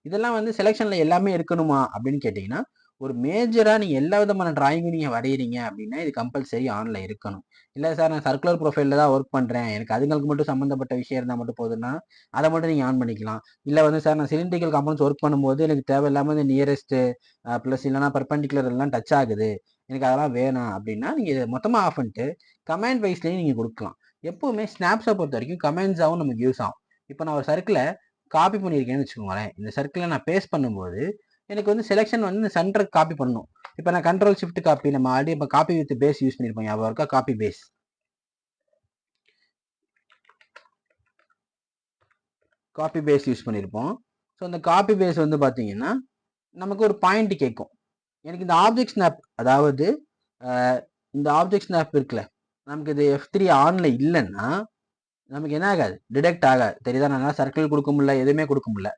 இதெல்லாம் வந்து செலெக்ஷன்ல எல்லாமே இருக்கணுமா அப்படின்னு கேட்டிங்கன்னா, ஒரு மேஜராக நீங்கள் எல்லா விதமான டிராயிங்கும் நீங்கள் வரைகிறீங்க அப்படின்னா இது கம்பல்சரி ஆன்ல இருக்கணும். இல்லை சார் நான் சர்க்குலர் ப்ரொஃபைலில் தான் ஒர்க் பண்ணுறேன், எனக்கு அதுங்களுக்கு மட்டும் சம்மந்தப்பட்ட விஷயம் இருந்தால் மட்டும் போதுன்னா அதை மட்டும் நீங்கள் ஆன் பண்ணிக்கலாம். இல்லை வந்து சார் நான் சிலிண்ட்ரிக்கல் காம்பவுண்ட்ஸ் ஒர்க் பண்ணும்போது எனக்கு தேவையில்லாமல் இந்த நியரஸ்ட் ப்ளஸ் இல்லைனா பர்பெண்டிகுலர் எல்லாம் டச் ஆகுது, எனக்கு அதெல்லாம் வேணாம் அப்படின்னா நீங்கள் இதை மொத்தமாக ஆஃப் பண்ணிட்டு கமெண்ட் வைஸ்லேயும் நீங்கள் கொடுக்கலாம். எப்போவுமே ஸ்னாப்ஸை பொறுத்த வரைக்கும் கமெண்ட்ஸாகவும் நமக்கு யூஸ் ஆகும். இப்போ நான் ஒரு சர்க்கிளை காப்பி பண்ணியிருக்கேன்னு வச்சுக்கோங்களேன், இந்த சர்க்கிளை நான் பேஸ்ட் பண்ணும்போது எனக்கு வந்து செலெக்ஷன் வந்து இந்த சென்டருக்கு காப்பி பண்ணணும். இப்போ நான் கண்ட்ரோல் ஷிஃப்ட் காப்பி, நம்ம ஆல்ரெடி இப்போ காப்பி வித் பேஸ் யூஸ் பண்ணியிருப்போம், ஞாபகம் இருக்கா? Copy base, copy base use பண்ணியிருப்போம். ஸோ இந்த காப்பி பேஸ் வந்து பார்த்தீங்கன்னா நமக்கு ஒரு பாயிண்ட் கேட்கும். எனக்கு இந்த ஆப்ஜெக்ட் ஸ்னாப், அதாவது இந்த ஆப்ஜெக்ட் ஸ்னாப் இருக்குல்ல, நமக்கு இது F3 ஆன்ல இல்லைன்னா நமக்கு என்ன ஆகாது, டிடெக்ட் ஆகாது. தெரியுதா? நல்லா சர்க்கிள் கொடுக்க முடியல, எதுவுமே கொடுக்க முடியல.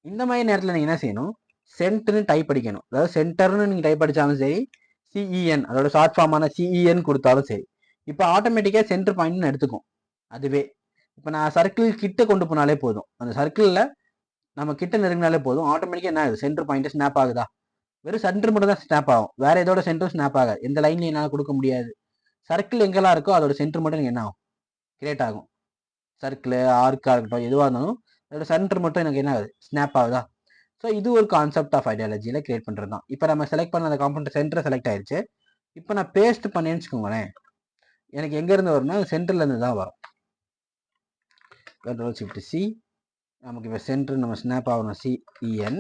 இந்த மாதிரி நேரத்தில் நீங்கள் என்ன செய்யணும், சென்டர்னு டைப் அடிக்கணும். அதாவது சென்டர்னு நீங்கள் டைப் அடித்தாலும் சரி, CEN அதோட ஷார்ட் ஃபார்மான CEN கொடுத்தாலும் சரி, இப்போ ஆட்டோமேட்டிக்காக சென்டர் பாயிண்ட்னு எடுத்துக்கும் அதுவே. இப்போ நான் சர்க்கிள் கிட்ட கொண்டு போனாலே போதும், அந்த சர்க்கிளில் நம்ம கிட்ட நெருங்கினாலே போதும், ஆட்டோமேட்டிக்காக என்ன ஆகுது, சென்டர் பாயிண்ட் ஸ்னாப் ஆகுதா? வெறும் சென்டர் மட்டும் தான் ஸ்னாப் ஆகும், வேற எதோட சென்டர் ஸ்னாப் ஆகாது. எந்த லைன்லையும் என்னால் கொடுக்க முடியாது. சர்க்கிள் எங்கெல்லாம் இருக்கோ அதோட சென்டர் மட்டும் என்ன ஆகும், கிரியேட் ஆகும். சர்க்கிள் ஆர்க்காக இருக்கட்டும் எதுவாக இருந்தாலும் அதோட சென்டர் மட்டும் எனக்கு என்ன ஆகுது, ஸ்னாப் ஆகுதா? ஸோ இது ஒரு கான்செப்ட் ஆஃப் ஐடியாலஜியில் கிரியேட் பண்ணுறது தான். இப்போ நம்ம செலக்ட் பண்ண அந்த காம்பவுண்ட் சென்டர் செலக்ட் ஆயிடுச்சு. இப்போ நான் பேஸ்ட் பண்ணேன்னு வச்சுக்கோங்களேன், எனக்கு எங்கேருந்து வரும்னா சென்டர்லேருந்து தான் வரும். கண்ட்ரோல் ஷிஃப்ட் C, நமக்கு இப்போ சென்டர் நம்ம ஸ்னாப் ஆகணும், CEN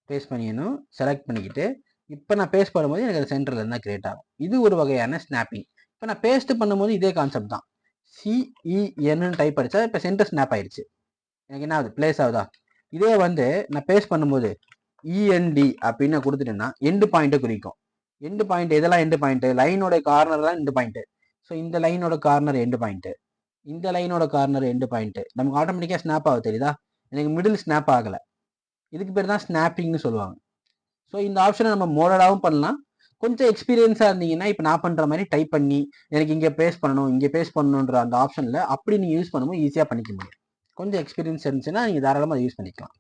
பேஸ்ட் பண்ணிடணும், செலக்ட் பண்ணிக்கிட்டு இப்போ நான் பேஸ்ட் பண்ணும்போது எனக்கு அது சென்டர்லேருந்து தான் கிரியேட் ஆகும். இது ஒரு வகையான ஸ்னாப்பிங். இப்போ நான் பேஸ்ட் பண்ணும்போது இதே கான்செப்ட் தான், CEN டைப் அடித்தா இப்போ சென்டர் ஸ்னாப் ஆயிடுச்சு, எனக்கு என்ன ஆகுது, பிளேஸ் ஆகுதா? இதே வந்து நான் பேஸ்ட் பண்ணும்போது END அப்படின்னு கொடுத்துட்டேன்னா எண்டு பாயிண்ட்டை குறிக்கும். எண்டு பாயிண்ட் இதெல்லாம் எண்டு பாயிண்ட், லைனோட கார்னர் தான் எண்டு பாயிண்ட். ஸோ இந்த லைனோட கார்னர் எண்டு பாயிண்ட், இந்த லைனோட கார்னர் எண்டு பாயிண்ட், நமக்கு ஆட்டோமேட்டிக்காக ஸ்னாப் ஆகும். தெரியுதா? எனக்கு மிடில் ஸ்னாப் ஆகலை, இதுக்கு பேர் தான் ஸ்னாப்பிங்னு சொல்லுவாங்க. ஸோ இந்த ஆப்ஷனை நம்ம மோடலாகவும் பண்ணலாம். கொஞ்சம் எக்ஸ்பீரியன்ஸாக இருந்தீங்கன்னா இப்போ நான் பண்ணுற மாதிரி டைப் பண்ணி எனக்கு இங்கே பேஸ்ட் பண்ணணும் இங்கே பேஸ்ட் பண்ணணுன்ற அந்த ஆப்ஷனில் அப்படி நீங்கள் யூஸ் பண்ணும்போது ஈஸியாக பண்ணிக்க முடியும். கொஞ்சம் எக்ஸ்பீரியன்ஸ் இருந்துச்சுன்னா நீங்கள் தாராளமாக அதை யூஸ் பண்ணிக்கலாம்.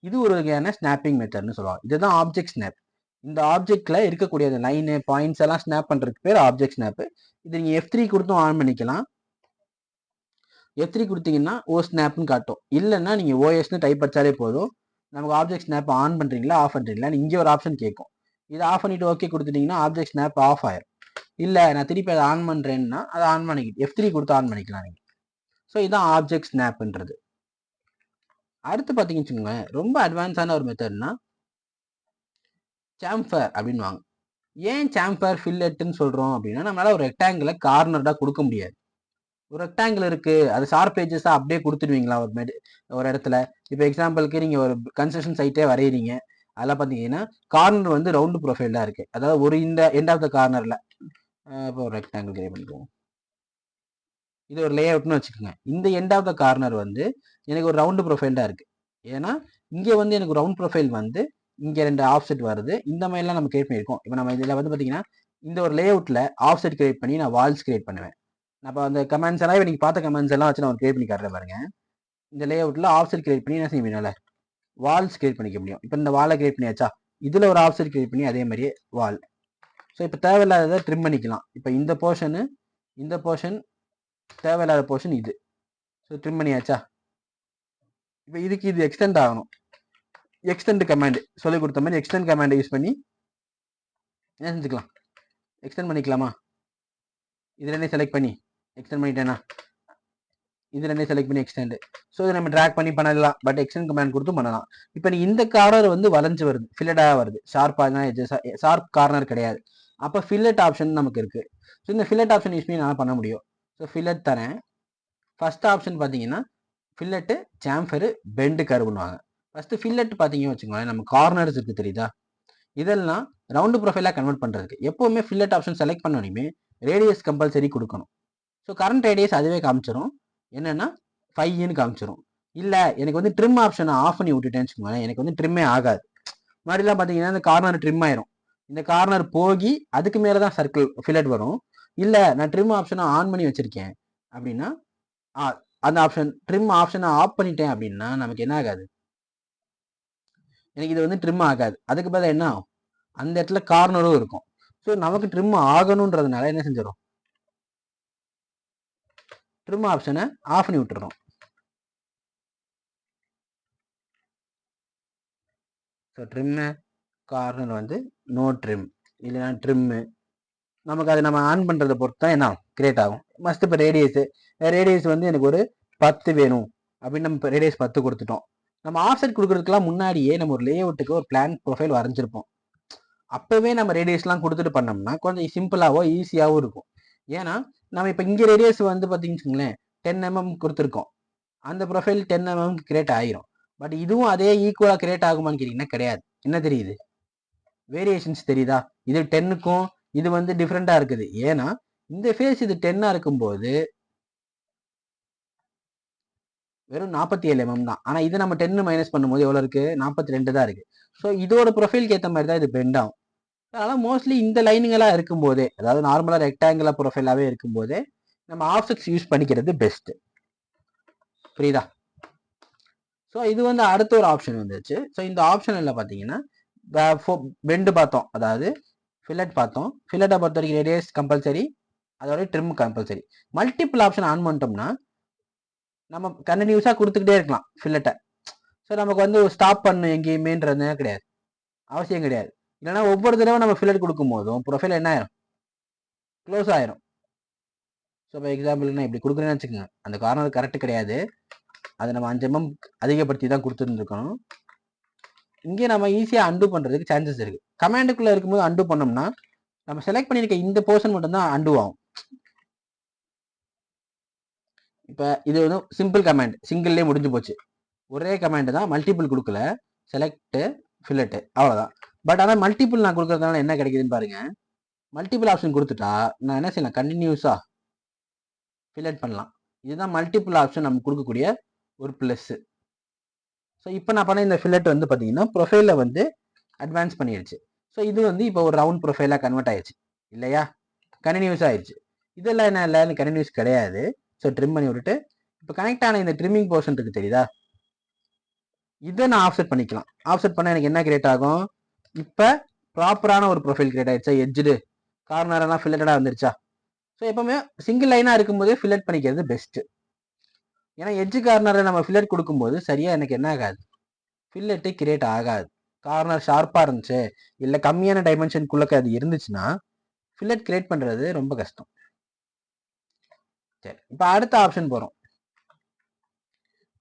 இது ஒரு வகையான ஸ்னாப்பிங் மெத்தட்னு சொல்லுவாங்க. இதுதான் ஆப்ஜெக்ட் ஸ்னாப். இந்த ஆப்ஜெக்ட்ல இருக்கக்கூடிய அந்த லைனு பாயிண்ட்ஸ் எல்லாம் ஸ்னாப் பண்றதுக்கு பேர் ஆப்ஜெக்ட் ஸ்னாப். இது நீங்க F3 கொடுத்தும் ஆன் பண்ணிக்கலாம். F3 கொடுத்தீங்கன்னா ஓ ஸ்னாப்னு காட்டும், இல்லைன்னா நீங்க OSன்னு டைப் அடிச்சாலே போதும். நமக்கு ஆப்ஜெக்ட் ஸ்னாப் ஆன் பண்றீங்களா ஆஃப் பண்றீங்களா இங்கே ஒரு ஆப்ஷன் கேட்கும். இதை ஆஃப் பண்ணிட்டு ஓகே கொடுத்துட்டீங்கன்னா ஆப்ஜெக்ட் ஸ்னாப் ஆஃப் ஆயிரும். இல்லை நான் திருப்பி அதை ஆன் பண்றேன்னா அதை ஆன் பண்ணிக்கிட்டு F3 கொடுத்து ஆன் பண்ணிக்கலாம் நீங்க. ஸோ இதுதான் ஆப்ஜெக்ட் ஸ்னாப்ன்றது. அடுத்து பார்த்தீங்கன்னு வச்சுக்கோங்க, ரொம்ப அட்வான்ஸான ஒரு மெத்தட்னா சாம்ஃபர் அப்படின்னு வாங்க. ஏன் சாம்ஃபர் ஃபில்லெட்டுன்னு சொல்கிறோம் அப்படின்னா, நம்மளால ஒரு ரெக்டாங்கிளை கார்னர்டாக கொடுக்க முடியாது. ஒரு ரெக்டாங்கிள் இருக்குது, அது ஷார்ப் பேஜஸாக அப்படியே கொடுத்துருவீங்களா ஒரு இடத்துல? இப்போ எக்ஸாம்பிளுக்கு நீங்கள் ஒரு கன்ஸ்ட்ரக்ஷன் சைட்டே வரைகிறீங்க, அதெல்லாம் பார்த்தீங்கன்னா கார்னர் வந்து ரவுண்டு ப்ரொஃபைலாக இருக்குது. அதாவது ஒரு இந்த எண்ட் ஆஃப் த கார்னரில் இப்போ ஒரு ரெக்டாங்கிள் கிரியேட் பண்ணிக்குவோம். இது ஒரு லே அவுட்னு வச்சுக்கோங்க. இந்த எண்ட் ஆஃப் த கார்னர் வந்து எனக்கு ஒரு ரவுண்டு ப்ரொஃபைல்டாக இருக்குது. ஏன்னா இங்கே வந்து எனக்கு ரவுண்ட் ப்ரொஃபைல் வந்து இங்கே 2 ஆஃப்செட் வருது. இந்த மாதிரிலாம் நம்ம கிரியேட் பண்ணியிருக்கோம். இப்போ நம்ம இதில் வந்து பார்த்தீங்கன்னா இந்த ஒரு லே அவுட்டில் ஆஃப்செட் கிரியேட் பண்ணி நான் வால்ஸ் கிரியேட் பண்ணுவேன். அப்போ அந்த கமெண்ட்ஸ் எல்லாம் நீங்கள் பார்த்த கமெண்ட்ஸ் எல்லாம் வச்சு நான் கிரியேட் பண்ணி காட்டுறேன் பாருங்க. இந்த லே அவுட்டில் ஆஃப்செட் கிரியேட் பண்ணி என்ன செய்ய முடியும், வால்ஸ் கிரியேட் பண்ணிக்க முடியும். இப்போ இந்த வாலை கிரியேட் பண்ணியாச்சா, இதில் ஒரு ஆஃப்செட் கிரியேட் பண்ணி அதே மாதிரியே வால். ஸோ இப்போ தேவையில்லாததை ட்ரிம் பண்ணிக்கலாம். இப்போ இந்த போர்ஷன் தேவையில்லாத போர்ஷன் இது. ஸோ ட்ரிம் பண்ணியாச்சா. இப்போ இதுக்கு இது எக்ஸ்டெண்ட் ஆகணும். எக்ஸ்டெண்ட் கமாண்ட் சொல்லி கொடுத்த மாதிரி எக்ஸ்டெண்ட் கமாண்டை யூஸ் பண்ணி என்ன செஞ்சுக்கலாம், எக்ஸ்டெண்ட் பண்ணிக்கலாமா. இதில் என்ன செலக்ட் பண்ணி எக்ஸ்டெண்ட் பண்ணிட்டேன்னா இதில் என்ன செலக்ட் பண்ணி எக்ஸ்டெண்ட். ஸோ இதை நம்ம ட்ராக் பண்ணி பண்ணலாம், பட் எக்ஸ்டெண்ட் கமாண்ட் கொடுத்து பண்ணலாம். இப்போ நீ இந்த கார்னர் வந்து வளைஞ்சு வருது, ஃபில்லட்டாக வருது, ஷார்ப் கார்னர் கிடையாது. அப்போ ஃபில்லட் ஆப்ஷன் நமக்கு இருக்குது. ஸோ இந்த ஃபில்லட் ஆப்ஷன் யூஸ் பண்ணி நான் பண்ண முடியும். ஸோ ஃபில்லட் தரேன். ஃபர்ஸ்ட் ஆப்ஷன் பார்த்தீங்கன்னா ஃபில்லட்டு, சாம்ஃபரு, பெண்டு கர்வுன்னுவாங்க. ஃபர்ஸ்ட் ஃபில்லட் பார்த்தீங்கன்னு வச்சுக்கோங்களேன், நம்ம கார்னர்ஸ் இருக்குது தெரியுதா, இதெல்லாம் ரவுண்டு ப்ரொஃபைலாக கன்வெர்ட் பண்ணுறதுக்கு எப்போவுமே ஃபில்லட் ஆப்ஷன் செலக்ட் பண்ணோனையுமே ரேடியஸ் கம்பல்சரி கொடுக்கணும். ஸோ கரண்ட் ரேடியஸ் அதுவே காமிச்சிடும், என்னென்னா 5ன்னு காமிச்சிடும். இல்லை எனக்கு வந்து ட்ரிம் ஆப்ஷனை ஆஃப் பண்ணி விட்டுட்டேன்னு வச்சுக்கோங்களேன், எனக்கு வந்து ட்ரிம்மே ஆகாது. மாதிரிலாம் பார்த்தீங்கன்னா இந்த கார்னர் ட்ரிம் ஆயிரும். இந்த கார்னர் போகி அதுக்கு மேலே தான் சர்க்கிள் ஃபில்லட் வரும். இல்லை நான் ட்ரிம் ஆப்ஷனை ஆன் பண்ணி வச்சுருக்கேன் அப்படின்னா, அந்த ஆப்ஷன் ட்ரிம் ஆப்ஷனை ஆஃப் பண்ணிட்டேன் அப்படின்னா நமக்கு என்ன ஆகாது, எனக்கு இது வந்து ட்ரிம் ஆகாது. அதுக்கு பதிலாக என்ன ஆகும், அந்த இடத்துல கார்னரும் இருக்கும். ஸோ நமக்கு ட்ரிம் ஆகணுன்றதுனால என்ன செஞ்சிடும், ட்ரிம் ஆப்ஷனை ஆஃப் பண்ணி விட்டுறோம். ஸோ ட்ரிம்மு கார்னர் வந்து நோ ட்ரிம், இல்லைன்னா ட்ரிம்மு நமக்கு அதை நம்ம ஆன் பண்ணுறதை பொறுத்து தான் என்ன கிரியேட் ஆகும். மஸ்ட் இப்போ ரேடியஸ் வந்து எனக்கு ஒரு 10 வேணும் அப்படின்னு நம்ம இப்போ ரேடியஸ் 10 கொடுத்துட்டோம். நம்ம ஆஃப்செட் கொடுக்குறதுக்கெல்லாம் முன்னாடியே நம்ம ஒரு லேஅவுட்டுக்கு ஒரு பிளான் ப்ரொஃபைல் வரைஞ்சிருப்போம். அப்போவே நம்ம ரேடியஸ்லாம் கொடுத்துட்டு பண்ணோம்னா கொஞ்சம் சிம்பிளாகவோ ஈஸியாகவும் இருக்கும். ஏன்னா நம்ம இப்போ இங்கே ரேடியஸ் வந்து பார்த்தீங்கன்னு வச்சுக்கோங்களேன் 10 mm கொடுத்துருக்கோம், அந்த ப்ரொஃபைல் 10 mm கிரியேட் ஆகிரும். பட் இதுவும் அதே ஈக்குவலாக கிரியேட் ஆகுமான்னு கேட்டிங்கன்னா கிடையாது. என்ன தெரியுது, வேரியேஷன்ஸ் தெரியுதா, இது 10க்கும் இது வந்து டிஃப்ரெண்ட்டாக இருக்குது. ஏன்னா இந்த ஃபேஸ் இது 10ஆக இருக்கும்போது வெறும் 47 mm தான். ஆனால் இதை நம்ம 10 மைனஸ் பண்ணும்போது எவ்வளோ இருக்குது, 42 தான் இருக்குது. ஸோ இதோட ப்ரொஃபைலுக்கு ஏற்ற மாதிரி தான் இது பெண்ட் ஆகும். அதனால் மோஸ்ட்லி இந்த லைனுங்களாக இருக்கும்போதே, அதாவது நார்மலாக ரெக்டாங்குலர் ப்ரொஃபைலாகவே இருக்கும்போதே நம்ம ஆஃப்செட்ஸ் யூஸ் பண்ணிக்கிறது பெஸ்ட்டு. புரியுதா. ஸோ இது வந்து அடுத்த ஒரு ஆப்ஷன் வந்துச்சு. ஸோ இந்த ஆப்ஷனில் பார்த்தீங்கன்னா பெண்டு பார்த்தோம், அதாவது ஃபில்லட் பார்த்தோம். ஃபில்லட்டை பொறுத்த வரைக்கும் ரேடியஸ் கம்பல்சரி, அதோட trim compulsory. Multiple option on பண்ணிட்டோம்னா நம்ம கண்டினியூஸாக கொடுத்துக்கிட்டே இருக்கலாம் ஃபில்லட்டை. ஸோ நமக்கு வந்து ஸ்டாப் பண்ணு எங்கேயுமேன்றது கிடையாது, அவசியம் கிடையாது. இல்லைனா ஒவ்வொரு தடவை நம்ம ஃபில்லட் கொடுக்கும் போதும் ப்ரொஃபைல் என்ன ஆயிரும், க்ளோஸ் ஆயிரும். ஸோ இப்போ எக்ஸாம்பிளுக்கு நான் இப்படி கொடுக்குறேன்னு வச்சுக்கோங்க, அந்த கார்னர் கரெக்ட் கிடையாது, அதை நம்ம 5 mm அதிகப்படுத்தி தான் கொடுத்துருந்துருக்கணும். இங்கே நம்ம ஈஸியாக அண்டு பண்ணுறதுக்கு சான்சஸ் இருக்குது. கமாண்டுக்குள்ளே இருக்கும்போது அண்டு பண்ணோம்னா நம்ம செலக்ட் பண்ணியிருக்க இந்த போர்ஷன் மட்டும்தான் அண்டு ஆகும். இப்போ இது வந்து சிம்பிள் கமாண்ட், சிங்கிள்லேயே முடிஞ்சு போச்சு. ஒரே கமாண்டு தான், மல்டிபிள் கொடுக்கல, செலக்ட் ஃபில்லட்டு அவ்வளோதான். பட் ஆனால் மல்டிபிள் நான் கொடுக்கறதுனால என்ன கிடைக்குதுன்னு பாருங்க, மல்டிபிள் ஆப்ஷன் கொடுத்துட்டா நான் என்ன செய்யலாம், கண்டினியூஸாக ஃபில்லட் பண்ணலாம். இதுதான் மல்டிபிள் ஆப்ஷன் நம்ம கொடுக்கக்கூடிய ஒரு ப்ளஸ்ஸு. ஸோ இப்போ நான் பண்ண இந்த ஃபில்லட் வந்து பார்த்தீங்கன்னா ப்ரொஃபைலில் வந்து அட்வான்ஸ் பண்ணிடுச்சு. ஸோ இது வந்து இப்போ ஒரு ரவுண்ட் ப்ரொஃபைலாக கன்வெர்ட் ஆயிடுச்சு இல்லையா, கண்டினியூஸ் ஆயிடுச்சு. இதெல்லாம் என்ன இல்லை, கண்டினியூஸ் கிடையாது. ஸோ ட்ரிம் பண்ணி விட்டுட்டு இப்போ கனெக்ட் ஆன இந்த ட்ரிம்மிங் போர்ஷன் இருக்குது தெரியுதா, இதை நான் ஆஃப்செட் பண்ணிக்கலாம். ஆஃப்செட் பண்ணால் எனக்கு என்ன கிரியேட் ஆகும், இப்போ ப்ராப்பரான ஒரு ப்ரொஃபைல் கிரியேட் ஆயிடுச்சா, எட்ஜு கார்னரெல்லாம் ஃபில்லட்டடாக வந்துருச்சா. ஸோ எப்பவுமே சிங்கிள் லைனாக இருக்கும்போதே ஃபில்லட் பண்ணிக்கிறது பெஸ்ட்டு. ஏன்னா எட்ஜு கார்னரை நம்ம ஃபில்லட் கொடுக்கும்போது சரியாக எனக்கு என்ன ஆகாது, ஃபில்லட்டு கிரியேட் ஆகாது. கார்னர் ஷார்ப்பாக இருந்துச்சு, இல்லை கம்மியான டைமென்ஷனுக்குள்ளே அது இருந்துச்சுன்னா ஃபில்லட் கிரியேட் பண்ணுறது ரொம்ப கஷ்டம். சரி, இப்போ அடுத்த ஆப்ஷன் போகிறோம்.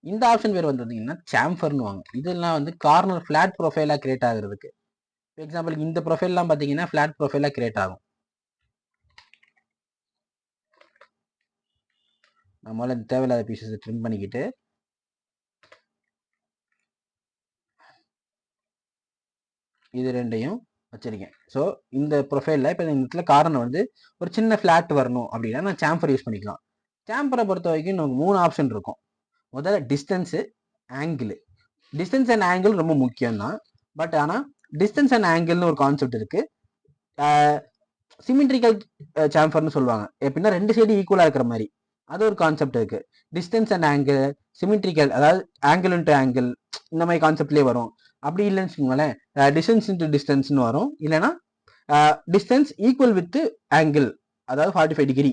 இந்த ஆப்ஷன் பேர் வந்தீங்கன்னா சாம்ஃபர்னு வாங்க. இதெல்லாம் வந்து கார்னர் ஃப்ளாட் ப்ரொஃபைலாக கிரியேட் ஆகுறதுக்கு. எக்ஸாம்பிளுக்கு இந்த ப்ரொஃபைல்லாம் பார்த்தீங்கன்னா ஃப்ளாட் ப்ரொஃபைலாக கிரியேட் ஆகும். நான் முதல்ல இந்த தேவையில்லாத பீசஸை ட்ரிம் பண்ணிக்கிட்டு இது ரெண்டையும் வச்சிருக்கேன். ஸோ இந்த ப்ரொஃபைலில் இப்போ இந்த இடத்துல கார்னர் வந்து ஒரு சின்ன ஃப்ளாட் வரணும் அப்படின்னா நான் சாம்பர் யூஸ் பண்ணிக்கலாம். சாம்பரை பொறுத்த வரைக்கும் நமக்கு 3 ஆப்ஷன் இருக்கும். முதல்ல distance, angle. Distance and angle ரொம்ப முக்கியம் தான். பட் ஆனால் டிஸ்டன்ஸ் அண்ட் ஆங்கிள்னு ஒரு கான்செப்ட் இருக்குது. சிமெட்ரிக்கல் சாம்பர்னு சொல்லுவாங்க. எப்படின்னா 2 சைடு ஈக்குவலா இருக்கிற மாதிரி. அது ஒரு கான்செப்ட் இருக்கு. டிஸ்டன்ஸ் அண்ட் ஆங்கிள், சிமெட்ரிக்கல், அதாவது ஆங்கிள் இன்டு ஆங்கிள், இந்த மாதிரி கான்செப்ட்லேயே வரும். அப்படி இல்லைன்னு வச்சுக்கோங்களேன், டிஸ்டன்ஸ் இன்டு டிஸ்டன்ஸ்னு வரும். இல்லைன்னா டிஸ்டன்ஸ் ஈக்குவல் வித் ஆங்கிள், அதாவது 45 டிகிரி.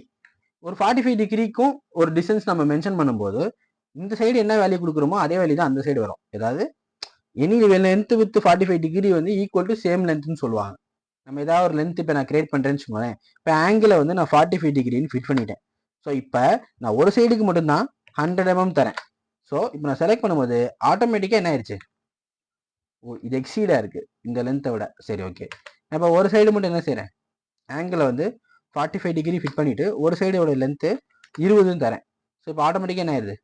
ஒரு 45 டிகிரிக்கும் ஒரு டிஸ்டன்ஸ் நம்ம மென்ஷன் பண்ணும்போது இந்த சைடு என்ன வேல்யூ கொடுக்குறோமோ அதே வேல்யூ தான் அந்த சைடு வரும். ஏதாவது எனி லென்த் வித் 45 டிகிரி வந்து ஈக்குவல் டு சேம் லென்த்னு சொல்லுவாங்க. நம்ம ஏதாவது ஒரு லென்த் இப்போ நான் கிரியேட் பண்ணுறேன்னு வச்சுக்கோங்களேன். இப்போ ஆங்கிளை வந்து நான் 45 டிகிரின்னு ஃபிட் பண்ணிட்டேன். ஸோ இப்போ நான் ஒரு சைடுக்கு மட்டும்தான் 100 mm தரேன். ஸோ இப்போ நான் செலக்ட் பண்ணும்போது ஆட்டோமேட்டிக்காக என்ன ஆயிடுச்சு, ஓ இது எக்ஸீடாக இருக்குது இந்த லென்த்தை விட. சரி ஓகே, இப்போ ஒரு சைடு மட்டும் என்ன செய்கிறேன், ஆங்கிளை வந்து 45 டிகிரி ஃபிட் பண்ணிவிட்டு ஒரு சைடோட லென்த்து 20ன்னு தரேன். ஸோ இப்போ ஆட்டோமேட்டிக்காக என்ன ஆயிடுது,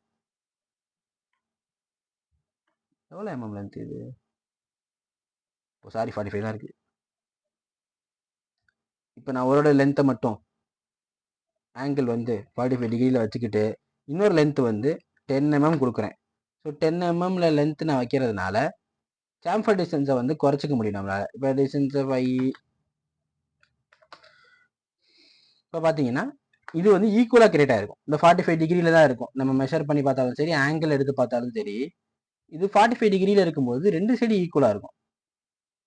எவ்வளோ எம்எம் லென்த் இது, இப்போ சாரி 45 தான் இருக்குது. இப்போ நான் ஒரு லென்த்தை மட்டும் ஆங்கிள் வந்து 45 டிகிரியில் வச்சுக்கிட்டு இன்னொரு லென்த்து வந்து 10 mm கொடுக்குறேன். ஸோ 10 mm லென்த்து நான் வைக்கிறதுனால சாம்பர் டிஸ்டன்ஸை வந்து குறைச்சிக்க முடியும் நம்மளால். இப்போ டிஸ்டன்ஸை இப்போ பார்த்தீங்கன்னா இது வந்து ஈக்குவலாக கிரியேட் ஆகிருக்கும். இந்த 45 டிகிரியில் தான் இருக்கும். நம்ம மெஷர் பண்ணி பார்த்தாலும் சரி, ஆங்கிள் எடுத்து பார்த்தாலும் சரி, இது 45 டிகிரியில் இருக்கும்போது 2 சைடு ஈக்குவலாக இருக்கும்.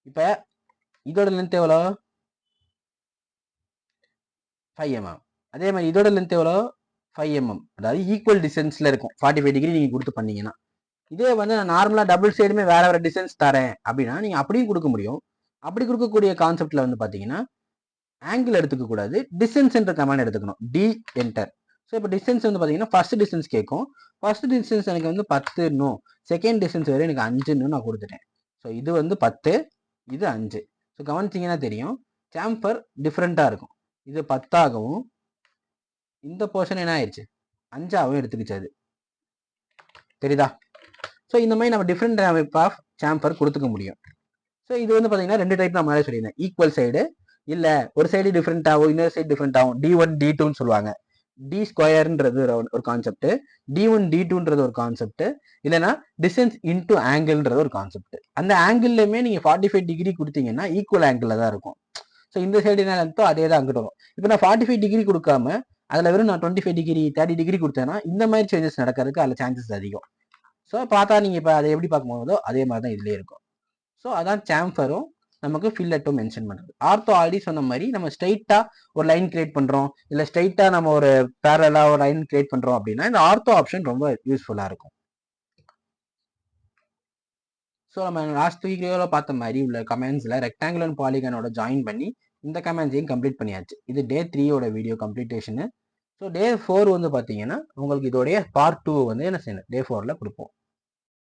இப்போ இதோட லென்த் எவ்வளோ, 5 mm. அதே மாதிரி இதோட லென்த் எவ்வளோ, 5 mm. அதாவது ஈக்குவல் டிஸ்டன்ஸில் இருக்கும் 45 டிகிரி நீங்கள் கொடுத்து பண்ணீங்கன்னா. இதே வந்து நான் நார்மலாக டபுள் சைடுமே வேற வேற டிஸ்டன்ஸ் தரேன் அப்படின்னா நீங்கள் அப்படியும் கொடுக்க முடியும். அப்படி கொடுக்கக்கூடிய கான்செப்டில் வந்து பார்த்தீங்கன்னா ஆங்கிள் எடுத்துக்க கூடாது, டிஸ்டன்ஸ் என்ற கமாண்ட் எடுத்துக்கணும், டி என்டர். ஸோ இப்போ டிஸ்டன்ஸ் வந்து பார்த்தீங்கன்னா ஃபர்ஸ்ட் டிஸ்டன்ஸ் கேட்கும். ஃபர்ஸ்ட் டிஸ்டன்ஸ் எனக்கு வந்து 10ன்னும், செகண்ட் டிஸ்டன்ஸ் வரை எனக்கு 5ன்னு நான் கொடுத்துட்டேன். ஸோ இது வந்து 10, இது 5. ஸோ கவனிச்சிங்கன்னா தெரியும் சாம்பர் டிஃப்ரெண்ட்டாக இருக்கும். இது 10ஆகவும் இந்த போர்ஷன் என்ன ஆயிடுச்சு 5ஆகவும் எடுத்துக்கிச்சு. அது தெரியுதா? ஸோ இந்த மாதிரி நம்ம டிஃப்ரெண்ட் டைப் ஆஃப் சாம்பர் கொடுத்துக்க முடியும். ஸோ இது வந்து பார்த்தீங்கன்னா 2 டைப் நான் மேலே சொல்லியிருந்தேன், ஈக்குவல் சைடு, இல்லை ஒரு சைடு டிஃப்ரெண்ட் ஆகும், இன்னொரு சைடு டிஃப்ரெண்ட் ஆகும். D1 D2ன்னு சொல்லுவாங்க. டி ஸ்கொயர்ன்றது ஒரு கான்செப்ட், D1 D2ன்றது ஒரு கான்செப்ட், இல்லைன்னா டிஸ்டன்ஸ் இன்டு ஆங்கிள்ன்றது ஒரு கான்செப்ட். அந்த ஆங்கிள்லையுமே நீங்கள் 45 டிகிரி கொடுத்தீங்கன்னா ஈக்குவல் ஆங்கிள் தான் இருக்கும். ஸோ இந்த சைடு என்ன லென்த்தோ அதே தான் அங்கிட்டு வரும். இப்போ நான் 45 டிகிரி கொடுக்காம அதில் வெறும் நான் 25 டிகிரி 30 டிகிரி கொடுத்தேன்னா இந்த மாதிரி சேஞ்சஸ் நடக்கிறதுக்கு அதில் சான்சஸ் அதிகம். ஸோ பார்த்தா நீங்கள் இப்போ அதை எப்படி பார்க்கும்போதோ அதே மாதிரி தான் இதுலேயே இருக்கும். ஸோ அதான் சாம்பரும் நமக்கு ஃபில்லட்டும் மென்ஷன் பண்ணுறது. ஆர்த்தோ ஆல்ரெடி சொன்ன மாதிரி நம்ம ஸ்ட்ரைட்டாக ஒரு லைன் கிரியேட் பண்ணுறோம், இல்லை ஸ்ட்ரைட்டாக நம்ம ஒரு பேரலாக ஒரு லைன் கிரியேட் பண்ணுறோம் அப்படின்னா இந்த ஆர்த்தோ ஆப்ஷன் ரொம்ப யூஸ்ஃபுல்லாக இருக்கும். ஸோ நம்ம லாஸ்ட் வீடியோவில் பார்த்த மாதிரி உள்ள கமெண்ட்ஸில் ரெக்டாங்குலர் அண்ட் பாலிகனோட ஜாயின் பண்ணி இந்த கமெண்ட்ஸையும் கம்ப்ளீட் பண்ணியாச்சு. இது டே 3யோட வீடியோ கம்ப்ளீட்டேஷனு. ஸோ டே 4 வந்து பார்த்தீங்கன்னா உங்களுக்கு இதோடைய பார்ட் 2 வந்து என்ன செய்யணும் டே 4ல் கொடுப்போம்.